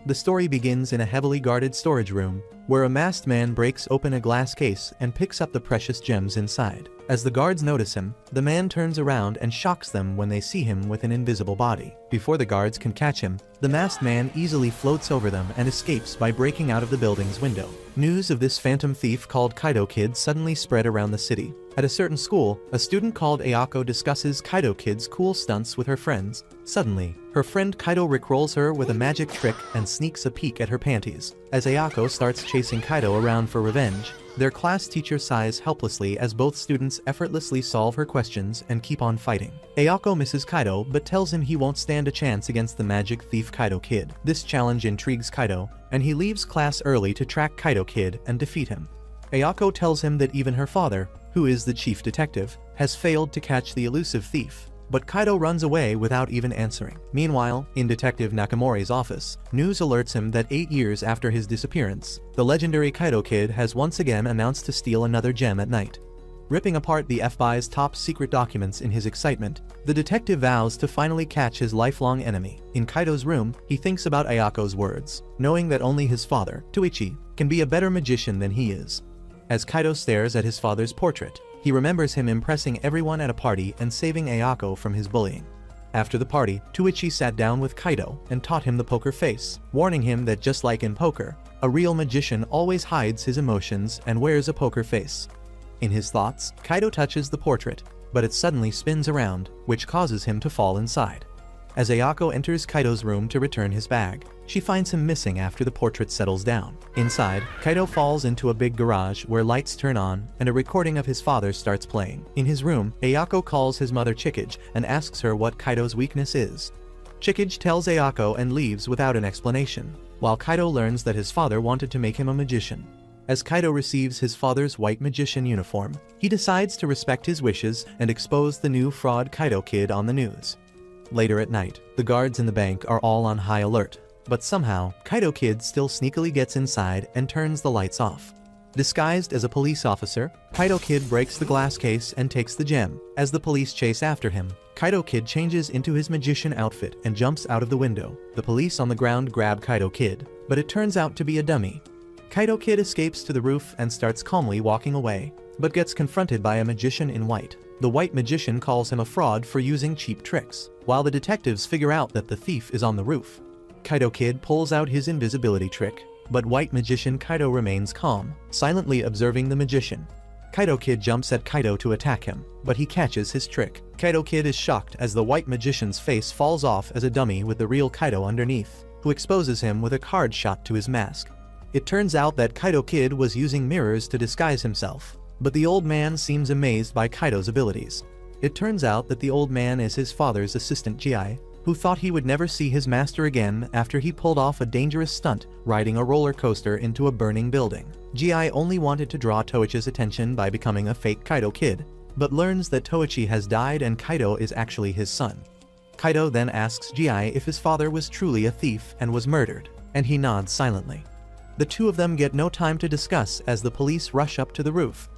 The story begins in a heavily guarded storage room, where a masked man breaks open a glass case and picks up the precious gems inside. As the guards notice him, the man turns around and shocks them when they see him with an invisible body. Before the guards can catch him, the masked man easily floats over them and escapes by breaking out of the building's window. News of this phantom thief called Kaido Kid suddenly spread around the city. At a certain school, a student called Ayako discusses Kaido Kid's cool stunts with her friends. Suddenly, her friend Kaido rickrolls her with a magic trick and sneaks a peek at her panties. As Ayako starts chasing Kaido around for revenge, their class teacher sighs helplessly as both students effortlessly solve her questions and keep on fighting. Ayako misses Kaido but tells him he won't stand a chance against the magic thief Kaido Kid. This challenge intrigues Kaido, and he leaves class early to track Kaido Kid and defeat him. Ayako tells him that even her father, who is the chief detective, has failed to catch the elusive thief. But Kaido runs away without even answering. Meanwhile, in Detective Nakamori's office, news alerts him that 8 years after his disappearance, the legendary Kaido Kid has once again announced to steal another gem at night. Ripping apart the FBI's top secret documents in his excitement, the detective vows to finally catch his lifelong enemy. In Kaido's room, he thinks about Ayako's words, knowing that only his father, Toichi, can be a better magician than he is. As Kaido stares at his father's portrait, he remembers him impressing everyone at a party and saving Ayako from his bullying. After the party, Toichi sat down with Kaido and taught him the poker face, warning him that just like in poker, a real magician always hides his emotions and wears a poker face. In his thoughts, Kaido touches the portrait, but it suddenly spins around, which causes him to fall inside. As Ayako enters Kaido's room to return his bag, she finds him missing after the portrait settles down. Inside, Kaido falls into a big garage where lights turn on and a recording of his father starts playing. In his room, Ayako calls his mother Chikage and asks her what Kaido's weakness is. Chikage tells Ayako and leaves without an explanation, while Kaido learns that his father wanted to make him a magician. As Kaido receives his father's white magician uniform, he decides to respect his wishes and expose the new fraud Kaido Kid on the news. Later at night, the guards in the bank are all on high alert, but somehow, Kaido Kid still sneakily gets inside and turns the lights off. Disguised as a police officer, Kaido Kid breaks the glass case and takes the gem. As the police chase after him, Kaido Kid changes into his magician outfit and jumps out of the window. The police on the ground grab Kaido Kid, but it turns out to be a dummy. Kaido Kid escapes to the roof and starts calmly walking away, but gets confronted by a magician in white. The white magician calls him a fraud for using cheap tricks, while the detectives figure out that the thief is on the roof. Kaido Kid pulls out his invisibility trick, but white magician Kaido remains calm, silently observing the magician. Kaido Kid jumps at Kaido to attack him, but he catches his trick. Kaido Kid is shocked as the white magician's face falls off as a dummy with the real Kaido underneath, who exposes him with a card shot to his mask. It turns out that Kaido Kid was using mirrors to disguise himself, but the old man seems amazed by Kaido's abilities. It turns out that the old man is his father's assistant Gi, who thought he would never see his master again after he pulled off a dangerous stunt riding a roller coaster into a burning building. Gi only wanted to draw Toichi's attention by becoming a fake Kaido Kid, but learns that Toichi has died and Kaido is actually his son. Kaido then asks Gi if his father was truly a thief and was murdered, and he nods silently. The two of them get no time to discuss as the police rush up to the roof.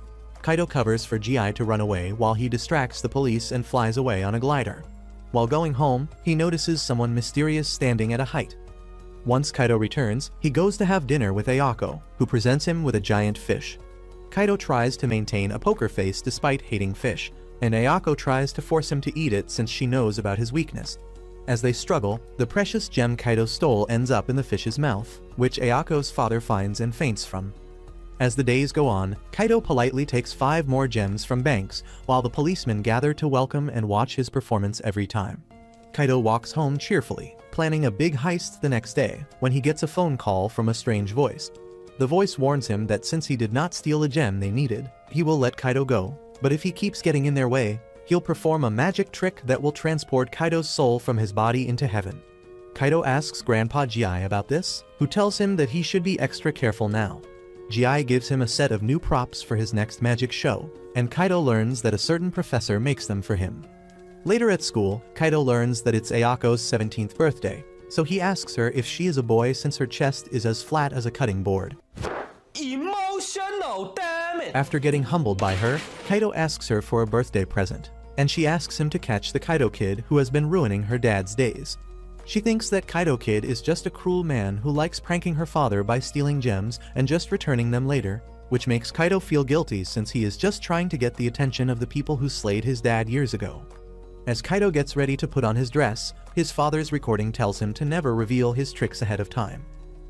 Kaido covers for Gi to run away while he distracts the police and flies away on a glider. While going home, he notices someone mysterious standing at a height. Once Kaido returns, he goes to have dinner with Ayako, who presents him with a giant fish. Kaido tries to maintain a poker face despite hating fish, and Ayako tries to force him to eat it since she knows about his weakness. As they struggle, the precious gem Kaido stole ends up in the fish's mouth, which Ayako's father finds and faints from. As the days go on, Kaido politely takes 5 more gems from banks, while the policemen gather to welcome and watch his performance every time. Kaido walks home cheerfully, planning a big heist the next day, when he gets a phone call from a strange voice. The voice warns him that since he did not steal a gem they needed, he will let Kaido go, but if he keeps getting in their way, he'll perform a magic trick that will transport Kaido's soul from his body into heaven. Kaido asks Grandpa Gi about this, who tells him that he should be extra careful now. Gi gives him a set of new props for his next magic show, and Kaido learns that a certain professor makes them for him. Later at school, Kaido learns that it's Ayako's 17th birthday, so he asks her if she is a boy since her chest is as flat as a cutting board. Emotional, damn it! After getting humbled by her, Kaido asks her for a birthday present, and she asks him to catch the Kaido Kid who has been ruining her dad's days. She thinks that Kaido Kid is just a cruel man who likes pranking her father by stealing gems and just returning them later, which makes Kaido feel guilty since he is just trying to get the attention of the people who slayed his dad years ago. As Kaido gets ready to put on his dress, his father's recording tells him to never reveal his tricks ahead of time.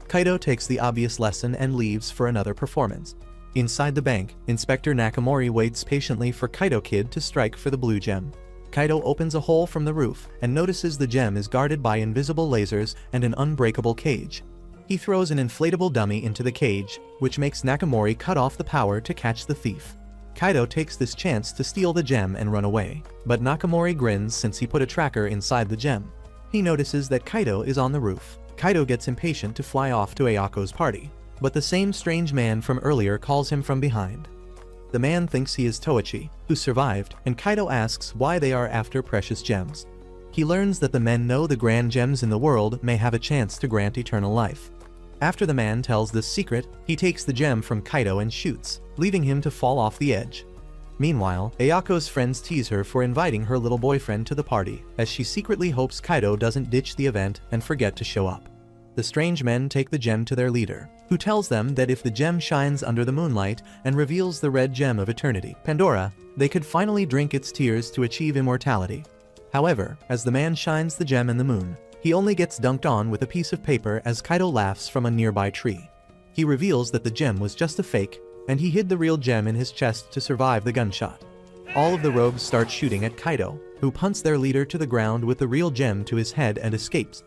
Kaido takes the obvious lesson and leaves for another performance. Inside the bank, Inspector Nakamori waits patiently for Kaido Kid to strike for the blue gem. Kaido opens a hole from the roof and notices the gem is guarded by invisible lasers and an unbreakable cage. He throws an inflatable dummy into the cage, which makes Nakamori cut off the power to catch the thief. Kaido takes this chance to steal the gem and run away, but Nakamori grins since he put a tracker inside the gem. He notices that Kaido is on the roof. Kaido gets impatient to fly off to Ayako's party, but the same strange man from earlier calls him from behind. The man thinks he is Toichi, who survived, and Kaido asks why they are after precious gems. He learns that the men know the grand gems in the world may have a chance to grant eternal life. After the man tells this secret, he takes the gem from Kaido and shoots, leaving him to fall off the edge. Meanwhile, Ayako's friends tease her for inviting her little boyfriend to the party, as she secretly hopes Kaido doesn't ditch the event and forget to show up. The strange men take the gem to their leader, who tells them that if the gem shines under the moonlight and reveals the red gem of eternity, Pandora, they could finally drink its tears to achieve immortality. However, as the man shines the gem in the moon, he only gets dunked on with a piece of paper as Kaido laughs from a nearby tree. He reveals that the gem was just a fake, and he hid the real gem in his chest to survive the gunshot. All of the rogues start shooting at Kaido, who punts their leader to the ground with the real gem to his head and escapes.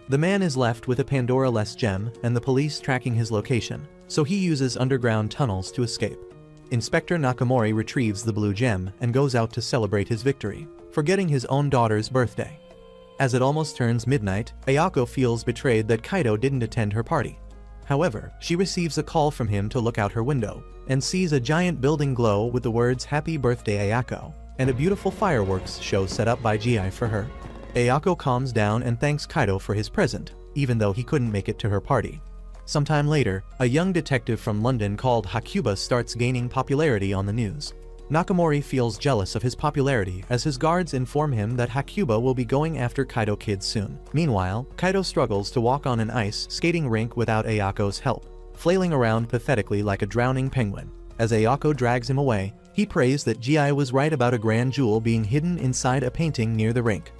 The man is left with a Pandora-less gem and the police tracking his location, so he uses underground tunnels to escape. Inspector Nakamori retrieves the blue gem and goes out to celebrate his victory, forgetting his own daughter's birthday. As it almost turns midnight, Ayako feels betrayed that Kaido didn't attend her party. However, she receives a call from him to look out her window, and sees a giant building glow with the words "Happy Birthday Ayako," and a beautiful fireworks show set up by GI for her. Ayako calms down and thanks Kaido for his present, even though he couldn't make it to her party. Sometime later, a young detective from London called Hakuba starts gaining popularity on the news. Nakamori feels jealous of his popularity as his guards inform him that Hakuba will be going after Kaido Kid soon. Meanwhile, Kaido struggles to walk on an ice skating rink without Ayako's help, flailing around pathetically like a drowning penguin. As Ayako drags him away, he prays that GI was right about a grand jewel being hidden inside a painting near the rink.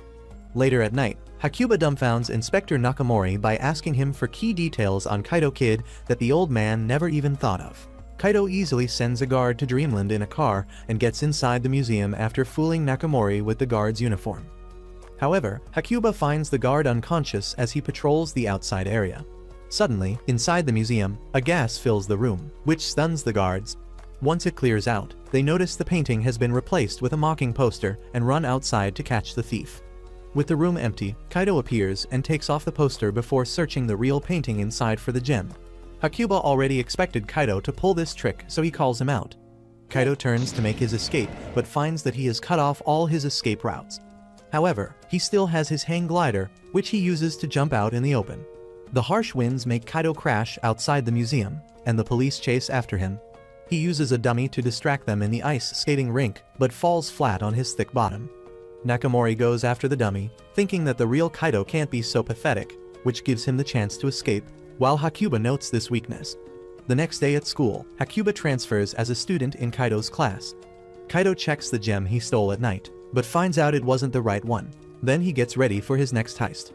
Later at night, Hakuba dumbfounds Inspector Nakamori by asking him for key details on Kaido Kid that the old man never even thought of. Kaido easily sends a guard to Dreamland in a car and gets inside the museum after fooling Nakamori with the guard's uniform. However, Hakuba finds the guard unconscious as he patrols the outside area. Suddenly, inside the museum, a gas fills the room, which stuns the guards. Once it clears out, they notice the painting has been replaced with a mocking poster and run outside to catch the thief. With the room empty, Kaido appears and takes off the poster before searching the real painting inside for the gem. Hakuba already expected Kaido to pull this trick, so he calls him out. Kaido turns to make his escape, but finds that he has cut off all his escape routes. However, he still has his hang glider, which he uses to jump out in the open. The harsh winds make Kaido crash outside the museum, and the police chase after him. He uses a dummy to distract them in the ice skating rink, but falls flat on his thick bottom. Nakamori goes after the dummy, thinking that the real Kaido can't be so pathetic, which gives him the chance to escape, while Hakuba notes this weakness. The next day at school, Hakuba transfers as a student in Kaido's class. Kaido checks the gem he stole at night, but finds out it wasn't the right one. Then he gets ready for his next heist.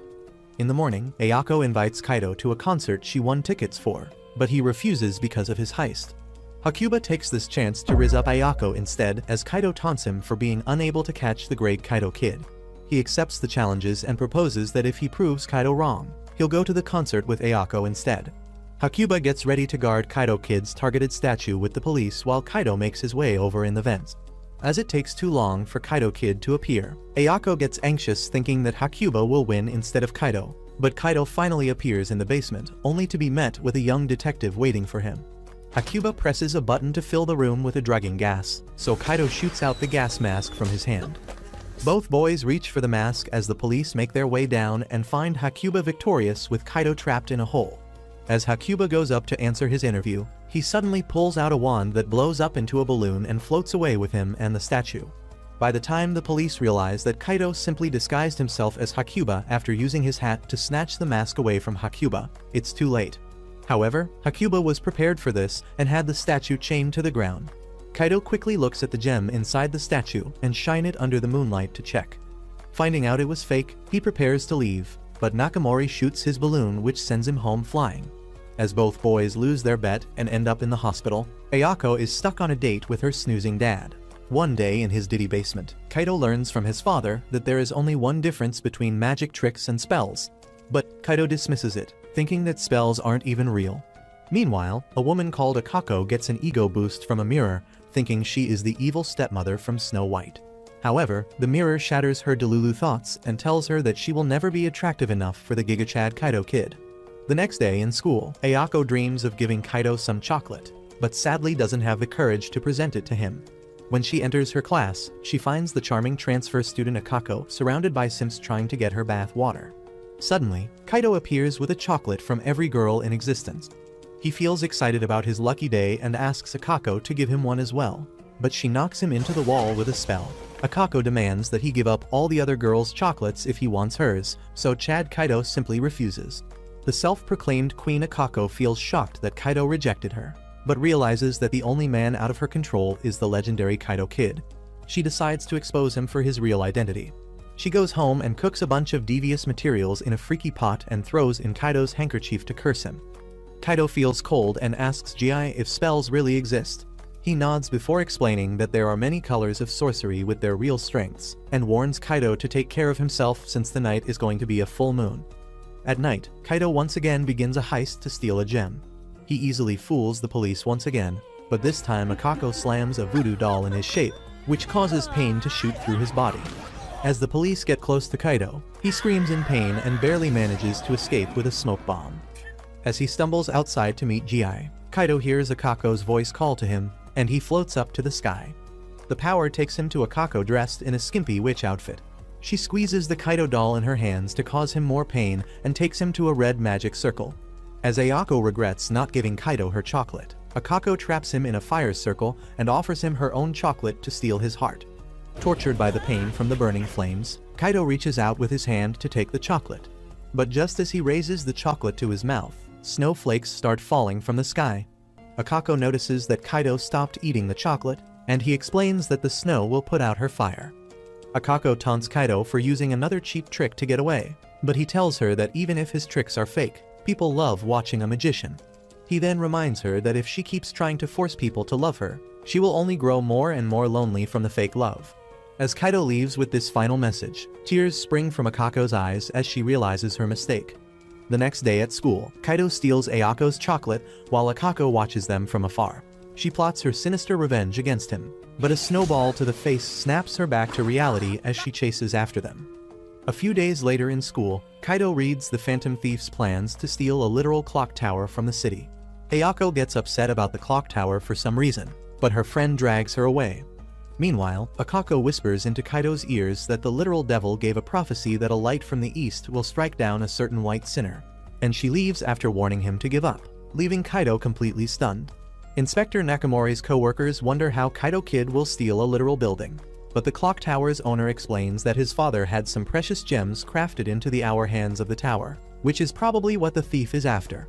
In the morning, Ayako invites Kaido to a concert she won tickets for, but he refuses because of his heist. Hakuba takes this chance to rizz up Ayako instead as Kaido taunts him for being unable to catch the great Kaido Kid. He accepts the challenges and proposes that if he proves Kaido wrong, he'll go to the concert with Ayako instead. Hakuba gets ready to guard Kaido Kid's targeted statue with the police while Kaido makes his way over in the vents. As it takes too long for Kaido Kid to appear, Ayako gets anxious thinking that Hakuba will win instead of Kaido, but Kaido finally appears in the basement, only to be met with a young detective waiting for him. Hakuba presses a button to fill the room with a drugging gas, so Kaido shoots out the gas mask from his hand. Both boys reach for the mask as the police make their way down and find Hakuba victorious with Kaido trapped in a hole. As Hakuba goes up to answer his interview, he suddenly pulls out a wand that blows up into a balloon and floats away with him and the statue. By the time the police realize that Kaido simply disguised himself as Hakuba after using his hat to snatch the mask away from Hakuba, it's too late. However, Hakuba was prepared for this and had the statue chained to the ground. Kaido quickly looks at the gem inside the statue and shine it under the moonlight to check. Finding out it was fake, he prepares to leave, but Nakamori shoots his balloon, which sends him home flying. As both boys lose their bet and end up in the hospital, Ayako is stuck on a date with her snoozing dad. One day in his Diddy basement, Kaido learns from his father that there is only one difference between magic tricks and spells. But Kaido dismisses it, thinking that spells aren't even real. Meanwhile, a woman called Akako gets an ego boost from a mirror, thinking she is the evil stepmother from Snow White. However, the mirror shatters her Delulu thoughts and tells her that she will never be attractive enough for the Gigachad Kaido kid. The next day in school, Ayako dreams of giving Kaido some chocolate, but sadly doesn't have the courage to present it to him. When she enters her class, she finds the charming transfer student Akako surrounded by simps trying to get her bath water. Suddenly, Kaido appears with a chocolate from every girl in existence. He feels excited about his lucky day and asks Akako to give him one as well, but she knocks him into the wall with a spell. Akako demands that he give up all the other girls' chocolates if he wants hers, so Chad Kaido simply refuses. The self-proclaimed Queen Akako feels shocked that Kaido rejected her, but realizes that the only man out of her control is the legendary Kaido Kid. She decides to expose him for his real identity. She goes home and cooks a bunch of devious materials in a freaky pot and throws in Kaido's handkerchief to curse him. Kaido feels cold and asks Ji if spells really exist. He nods before explaining that there are many colors of sorcery with their real strengths, and warns Kaido to take care of himself since the night is going to be a full moon. At night, Kaido once again begins a heist to steal a gem. He easily fools the police once again, but this time Akako slams a voodoo doll in his shape, which causes pain to shoot through his body. As the police get close to Kaido, he screams in pain and barely manages to escape with a smoke bomb. As he stumbles outside to meet Ji, Kaido hears Akako's voice call to him, and he floats up to the sky. The power takes him to Akako dressed in a skimpy witch outfit. She squeezes the Kaido doll in her hands to cause him more pain and takes him to a red magic circle. As Ayako regrets not giving Kaido her chocolate, Akako traps him in a fire circle and offers him her own chocolate to steal his heart. Tortured by the pain from the burning flames, Kaido reaches out with his hand to take the chocolate. But just as he raises the chocolate to his mouth, snowflakes start falling from the sky. Akako notices that Kaido stopped eating the chocolate, and he explains that the snow will put out her fire. Akako taunts Kaido for using another cheap trick to get away, but he tells her that even if his tricks are fake, people love watching a magician. He then reminds her that if she keeps trying to force people to love her, she will only grow more and more lonely from the fake love. As Kaido leaves with this final message, tears spring from Akako's eyes as she realizes her mistake. The next day at school, Kaido steals Ayako's chocolate while Akako watches them from afar. She plots her sinister revenge against him, but a snowball to the face snaps her back to reality as she chases after them. A few days later in school, Kaido reads the Phantom Thief's plans to steal a literal clock tower from the city. Ayako gets upset about the clock tower for some reason, but her friend drags her away. Meanwhile, Akako whispers into Kaido's ears that the literal devil gave a prophecy that a light from the east will strike down a certain white sinner, and she leaves after warning him to give up, leaving Kaido completely stunned. Inspector Nakamori's co-workers wonder how Kaido Kid will steal a literal building, but the clock tower's owner explains that his father had some precious gems crafted into the hour hands of the tower, which is probably what the thief is after.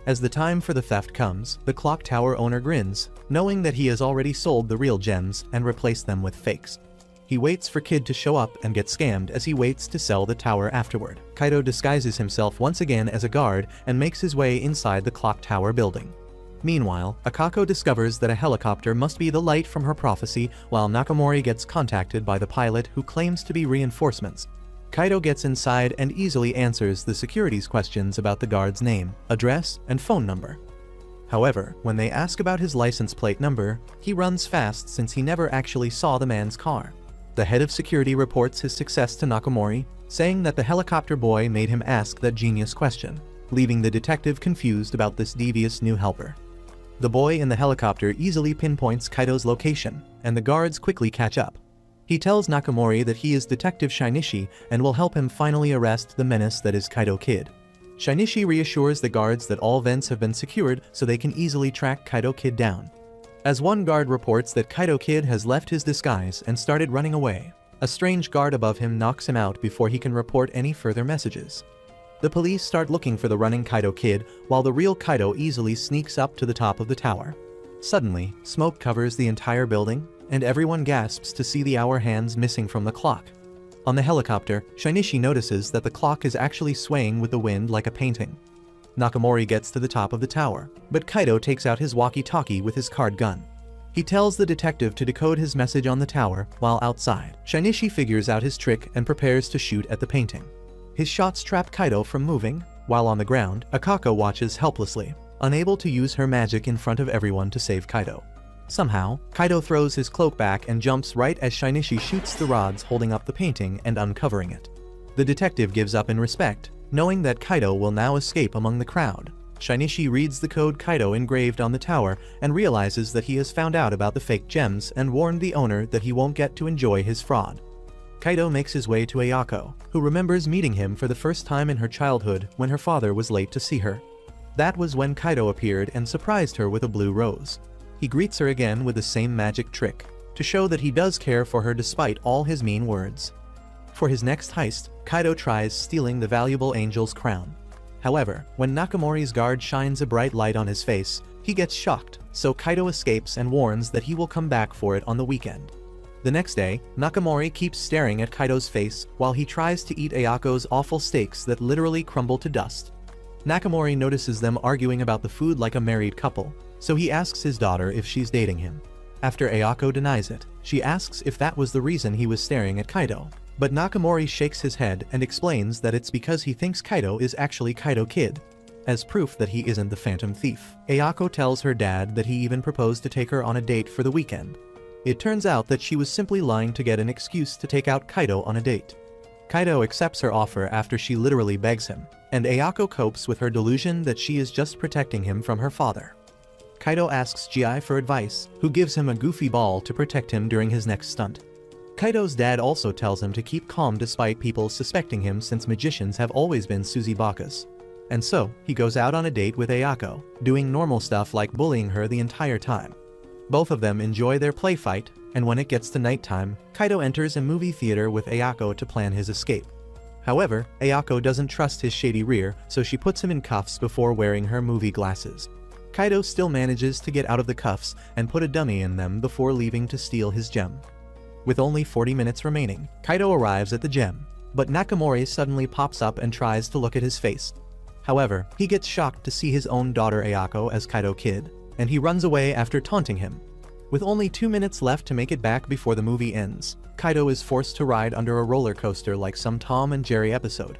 As the time for the theft comes, the clock tower owner grins, knowing that he has already sold the real gems and replaced them with fakes. He waits for Kid to show up and get scammed as he waits to sell the tower afterward. Kaido disguises himself once again as a guard and makes his way inside the clock tower building. Meanwhile, Akako discovers that a helicopter must be the light from her prophecy, while Nakamori gets contacted by the pilot who claims to be reinforcements. Kaido gets inside and easily answers the security's questions about the guard's name, address, and phone number. However, when they ask about his license plate number, he runs fast since he never actually saw the man's car. The head of security reports his success to Nakamori, saying that the helicopter boy made him ask that genius question, leaving the detective confused about this devious new helper. The boy in the helicopter easily pinpoints Kaido's location, and the guards quickly catch up. He tells Nakamori that he is Detective Shinichi and will help him finally arrest the menace that is Kaido Kid. Shinichi reassures the guards that all vents have been secured so they can easily track Kaido Kid down. As one guard reports that Kaido Kid has left his disguise and started running away, a strange guard above him knocks him out before he can report any further messages. The police start looking for the running Kaido Kid, while the real Kaido easily sneaks up to the top of the tower. Suddenly, smoke covers the entire building, and everyone gasps to see the hour hands missing from the clock. On the helicopter, Shinichi notices that the clock is actually swaying with the wind like a painting. Nakamori gets to the top of the tower, but Kaido takes out his walkie-talkie with his card gun. He tells the detective to decode his message on the tower, while outside, Shinichi figures out his trick and prepares to shoot at the painting. His shots trap Kaido from moving, while on the ground, Akako watches helplessly, unable to use her magic in front of everyone to save Kaido. Somehow, Kaido throws his cloak back and jumps right as Shinichi shoots the rods holding up the painting and uncovering it. The detective gives up in respect, knowing that Kaido will now escape among the crowd. Shinichi reads the code Kaido engraved on the tower and realizes that he has found out about the fake gems and warned the owner that he won't get to enjoy his fraud. Kaido makes his way to Ayako, who remembers meeting him for the first time in her childhood when her father was late to see her. That was when Kaido appeared and surprised her with a blue rose. He greets her again with the same magic trick, to show that he does care for her despite all his mean words. For his next heist, Kaido tries stealing the valuable angel's crown. However, when Nakamori's guard shines a bright light on his face, he gets shocked, so Kaido escapes and warns that he will come back for it on the weekend. The next day, Nakamori keeps staring at Kaido's face while he tries to eat Ayako's awful steaks that literally crumble to dust. Nakamori notices them arguing about the food like a married couple, so he asks his daughter if she's dating him. After Ayako denies it, she asks if that was the reason he was staring at Kaido. But Nakamori shakes his head and explains that it's because he thinks Kaido is actually Kaido Kid. As proof that he isn't the Phantom Thief, Ayako tells her dad that he even proposed to take her on a date for the weekend. It turns out that she was simply lying to get an excuse to take out Kaido on a date. Kaido accepts her offer after she literally begs him, and Ayako copes with her delusion that she is just protecting him from her father. Kaido asks Ji for advice, who gives him a goofy ball to protect him during his next stunt. Kaido's dad also tells him to keep calm despite people suspecting him since magicians have always been Suzubakas. And so, he goes out on a date with Ayako, doing normal stuff like bullying her the entire time. Both of them enjoy their play fight, and when it gets to nighttime, Kaido enters a movie theater with Ayako to plan his escape. However, Ayako doesn't trust his shady rear, so she puts him in cuffs before wearing her movie glasses. Kaido still manages to get out of the cuffs and put a dummy in them before leaving to steal his gem. With only 40 minutes remaining, Kaido arrives at the gem, but Nakamori suddenly pops up and tries to look at his face. However, he gets shocked to see his own daughter Ayako as Kaido Kid, and he runs away after taunting him. With only 2 minutes left to make it back before the movie ends, Kaido is forced to ride under a roller coaster like some Tom and Jerry episode.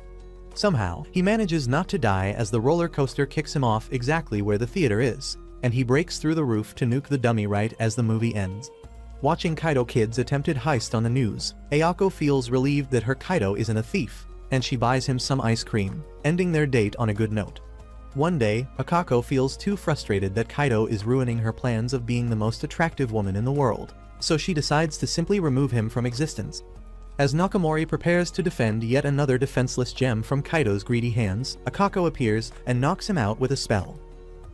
Somehow, he manages not to die as the roller coaster kicks him off exactly where the theater is, and he breaks through the roof to nuke the dummy right as the movie ends. Watching Kaido Kid's attempted heist on the news, Ayako feels relieved that her Kaido isn't a thief, and she buys him some ice cream, ending their date on a good note. One day, Akako feels too frustrated that Kaido is ruining her plans of being the most attractive woman in the world, so she decides to simply remove him from existence. As Nakamori prepares to defend yet another defenseless gem from Kaido's greedy hands, Akako appears and knocks him out with a spell.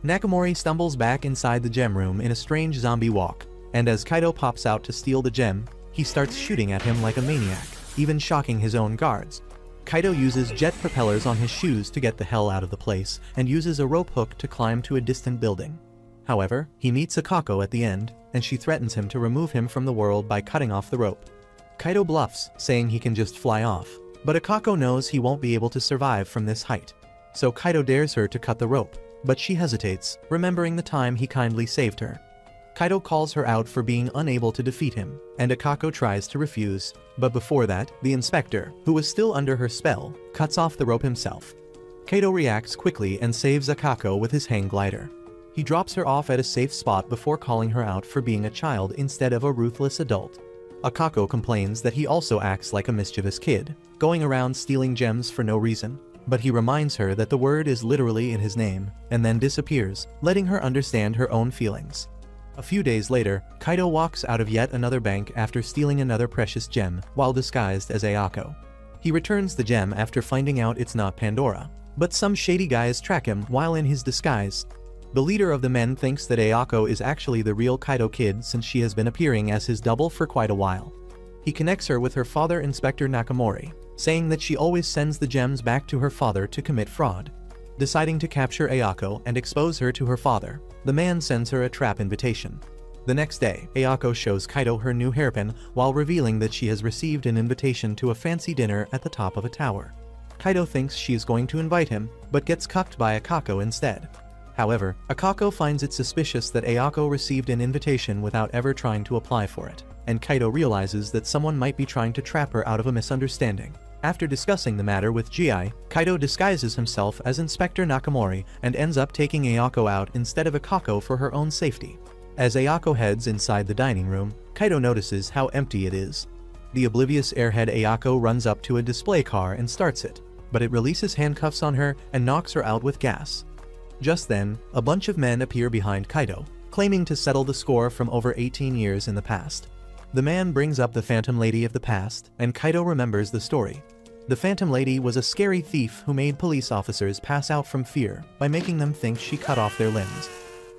Nakamori stumbles back inside the gem room in a strange zombie walk, and as Kaido pops out to steal the gem, he starts shooting at him like a maniac, even shocking his own guards. Kaido uses jet propellers on his shoes to get the hell out of the place, and uses a rope hook to climb to a distant building. However, he meets Akako at the end, and she threatens him to remove him from the world by cutting off the rope. Kaido bluffs, saying he can just fly off, but Akako knows he won't be able to survive from this height. So Kaido dares her to cut the rope, but she hesitates, remembering the time he kindly saved her. Kaido calls her out for being unable to defeat him, and Akako tries to refuse, but before that, the inspector, who was still under her spell, cuts off the rope himself. Kaido reacts quickly and saves Akako with his hang glider. He drops her off at a safe spot before calling her out for being a child instead of a ruthless adult. Akako complains that he also acts like a mischievous kid, going around stealing gems for no reason, but he reminds her that the word is literally in his name, and then disappears, letting her understand her own feelings. A few days later, Kaido walks out of yet another bank after stealing another precious gem while disguised as Ayako. He returns the gem after finding out it's not Pandora, but some shady guys track him while in his disguise. The leader of the men thinks that Ayako is actually the real Kaido kid since she has been appearing as his double for quite a while. He connects her with her father, Inspector Nakamori, saying that she always sends the gems back to her father to commit fraud. Deciding to capture Ayako and expose her to her father, the man sends her a trap invitation. The next day, Ayako shows Kaido her new hairpin while revealing that she has received an invitation to a fancy dinner at the top of a tower. Kaido thinks she is going to invite him, but gets cucked by Akako instead. However, Akako finds it suspicious that Ayako received an invitation without ever trying to apply for it, and Kaido realizes that someone might be trying to trap her out of a misunderstanding. After discussing the matter with Gi, Kaido disguises himself as Inspector Nakamori and ends up taking Ayako out instead of Akako for her own safety. As Ayako heads inside the dining room, Kaido notices how empty it is. The oblivious airhead Ayako runs up to a display car and starts it, but it releases handcuffs on her and knocks her out with gas. Just then, a bunch of men appear behind Kaido, claiming to settle the score from over 18 years in the past. The man brings up the Phantom Lady of the past, and Kaido remembers the story. The Phantom Lady was a scary thief who made police officers pass out from fear by making them think she cut off their limbs.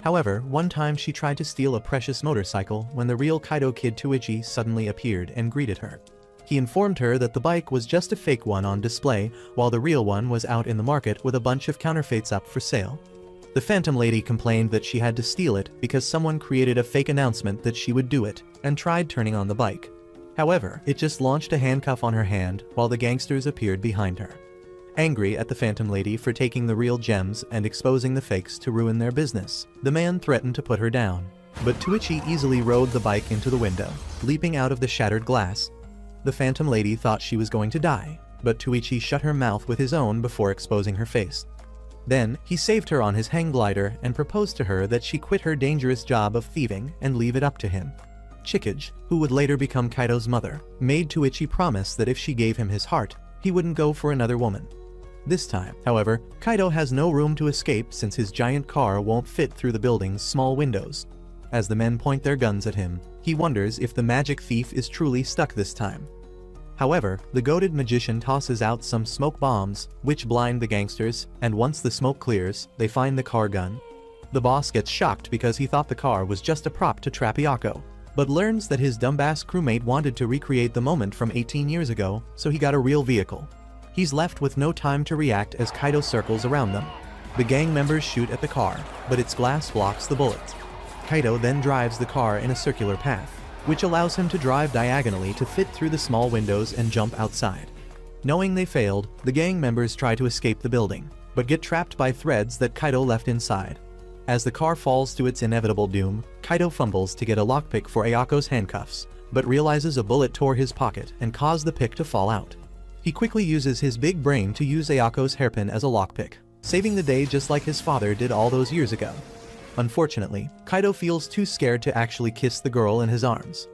However, one time she tried to steal a precious motorcycle when the real Kaido kid Tuichi suddenly appeared and greeted her. He informed her that the bike was just a fake one on display, while the real one was out in the market with a bunch of counterfeits up for sale. The Phantom Lady complained that she had to steal it because someone created a fake announcement that she would do it, and tried turning on the bike. However, it just launched a handcuff on her hand while the gangsters appeared behind her. Angry at the Phantom Lady for taking the real gems and exposing the fakes to ruin their business, the man threatened to put her down. But Tuichi easily rode the bike into the window, leaping out of the shattered glass. The Phantom Lady thought she was going to die, but Tuichi shut her mouth with his own before exposing her face. Then, he saved her on his hang glider and proposed to her that she quit her dangerous job of thieving and leave it up to him. Chikage, who would later become Kaido's mother, made Tuichi promise that if she gave him his heart, he wouldn't go for another woman. This time, however, Kaido has no room to escape since his giant car won't fit through the building's small windows. As the men point their guns at him, he wonders if the magic thief is truly stuck this time. However, the goated magician tosses out some smoke bombs, which blind the gangsters, and once the smoke clears, they find the car gun. The boss gets shocked because he thought the car was just a prop to trap Ayako, but learns that his dumbass crewmate wanted to recreate the moment from 18 years ago, so he got a real vehicle. He's left with no time to react as Kaido circles around them. The gang members shoot at the car, but its glass blocks the bullets. Kaido then drives the car in a circular path, which allows him to drive diagonally to fit through the small windows and jump outside. Knowing they failed, the gang members try to escape the building, but get trapped by threads that Kaido left inside. As the car falls to its inevitable doom, Kaido fumbles to get a lockpick for Ayako's handcuffs, but realizes a bullet tore his pocket and caused the pick to fall out. He quickly uses his big brain to use Ayako's hairpin as a lockpick, saving the day just like his father did all those years ago. Unfortunately, Kaido feels too scared to actually kiss the girl in his arms.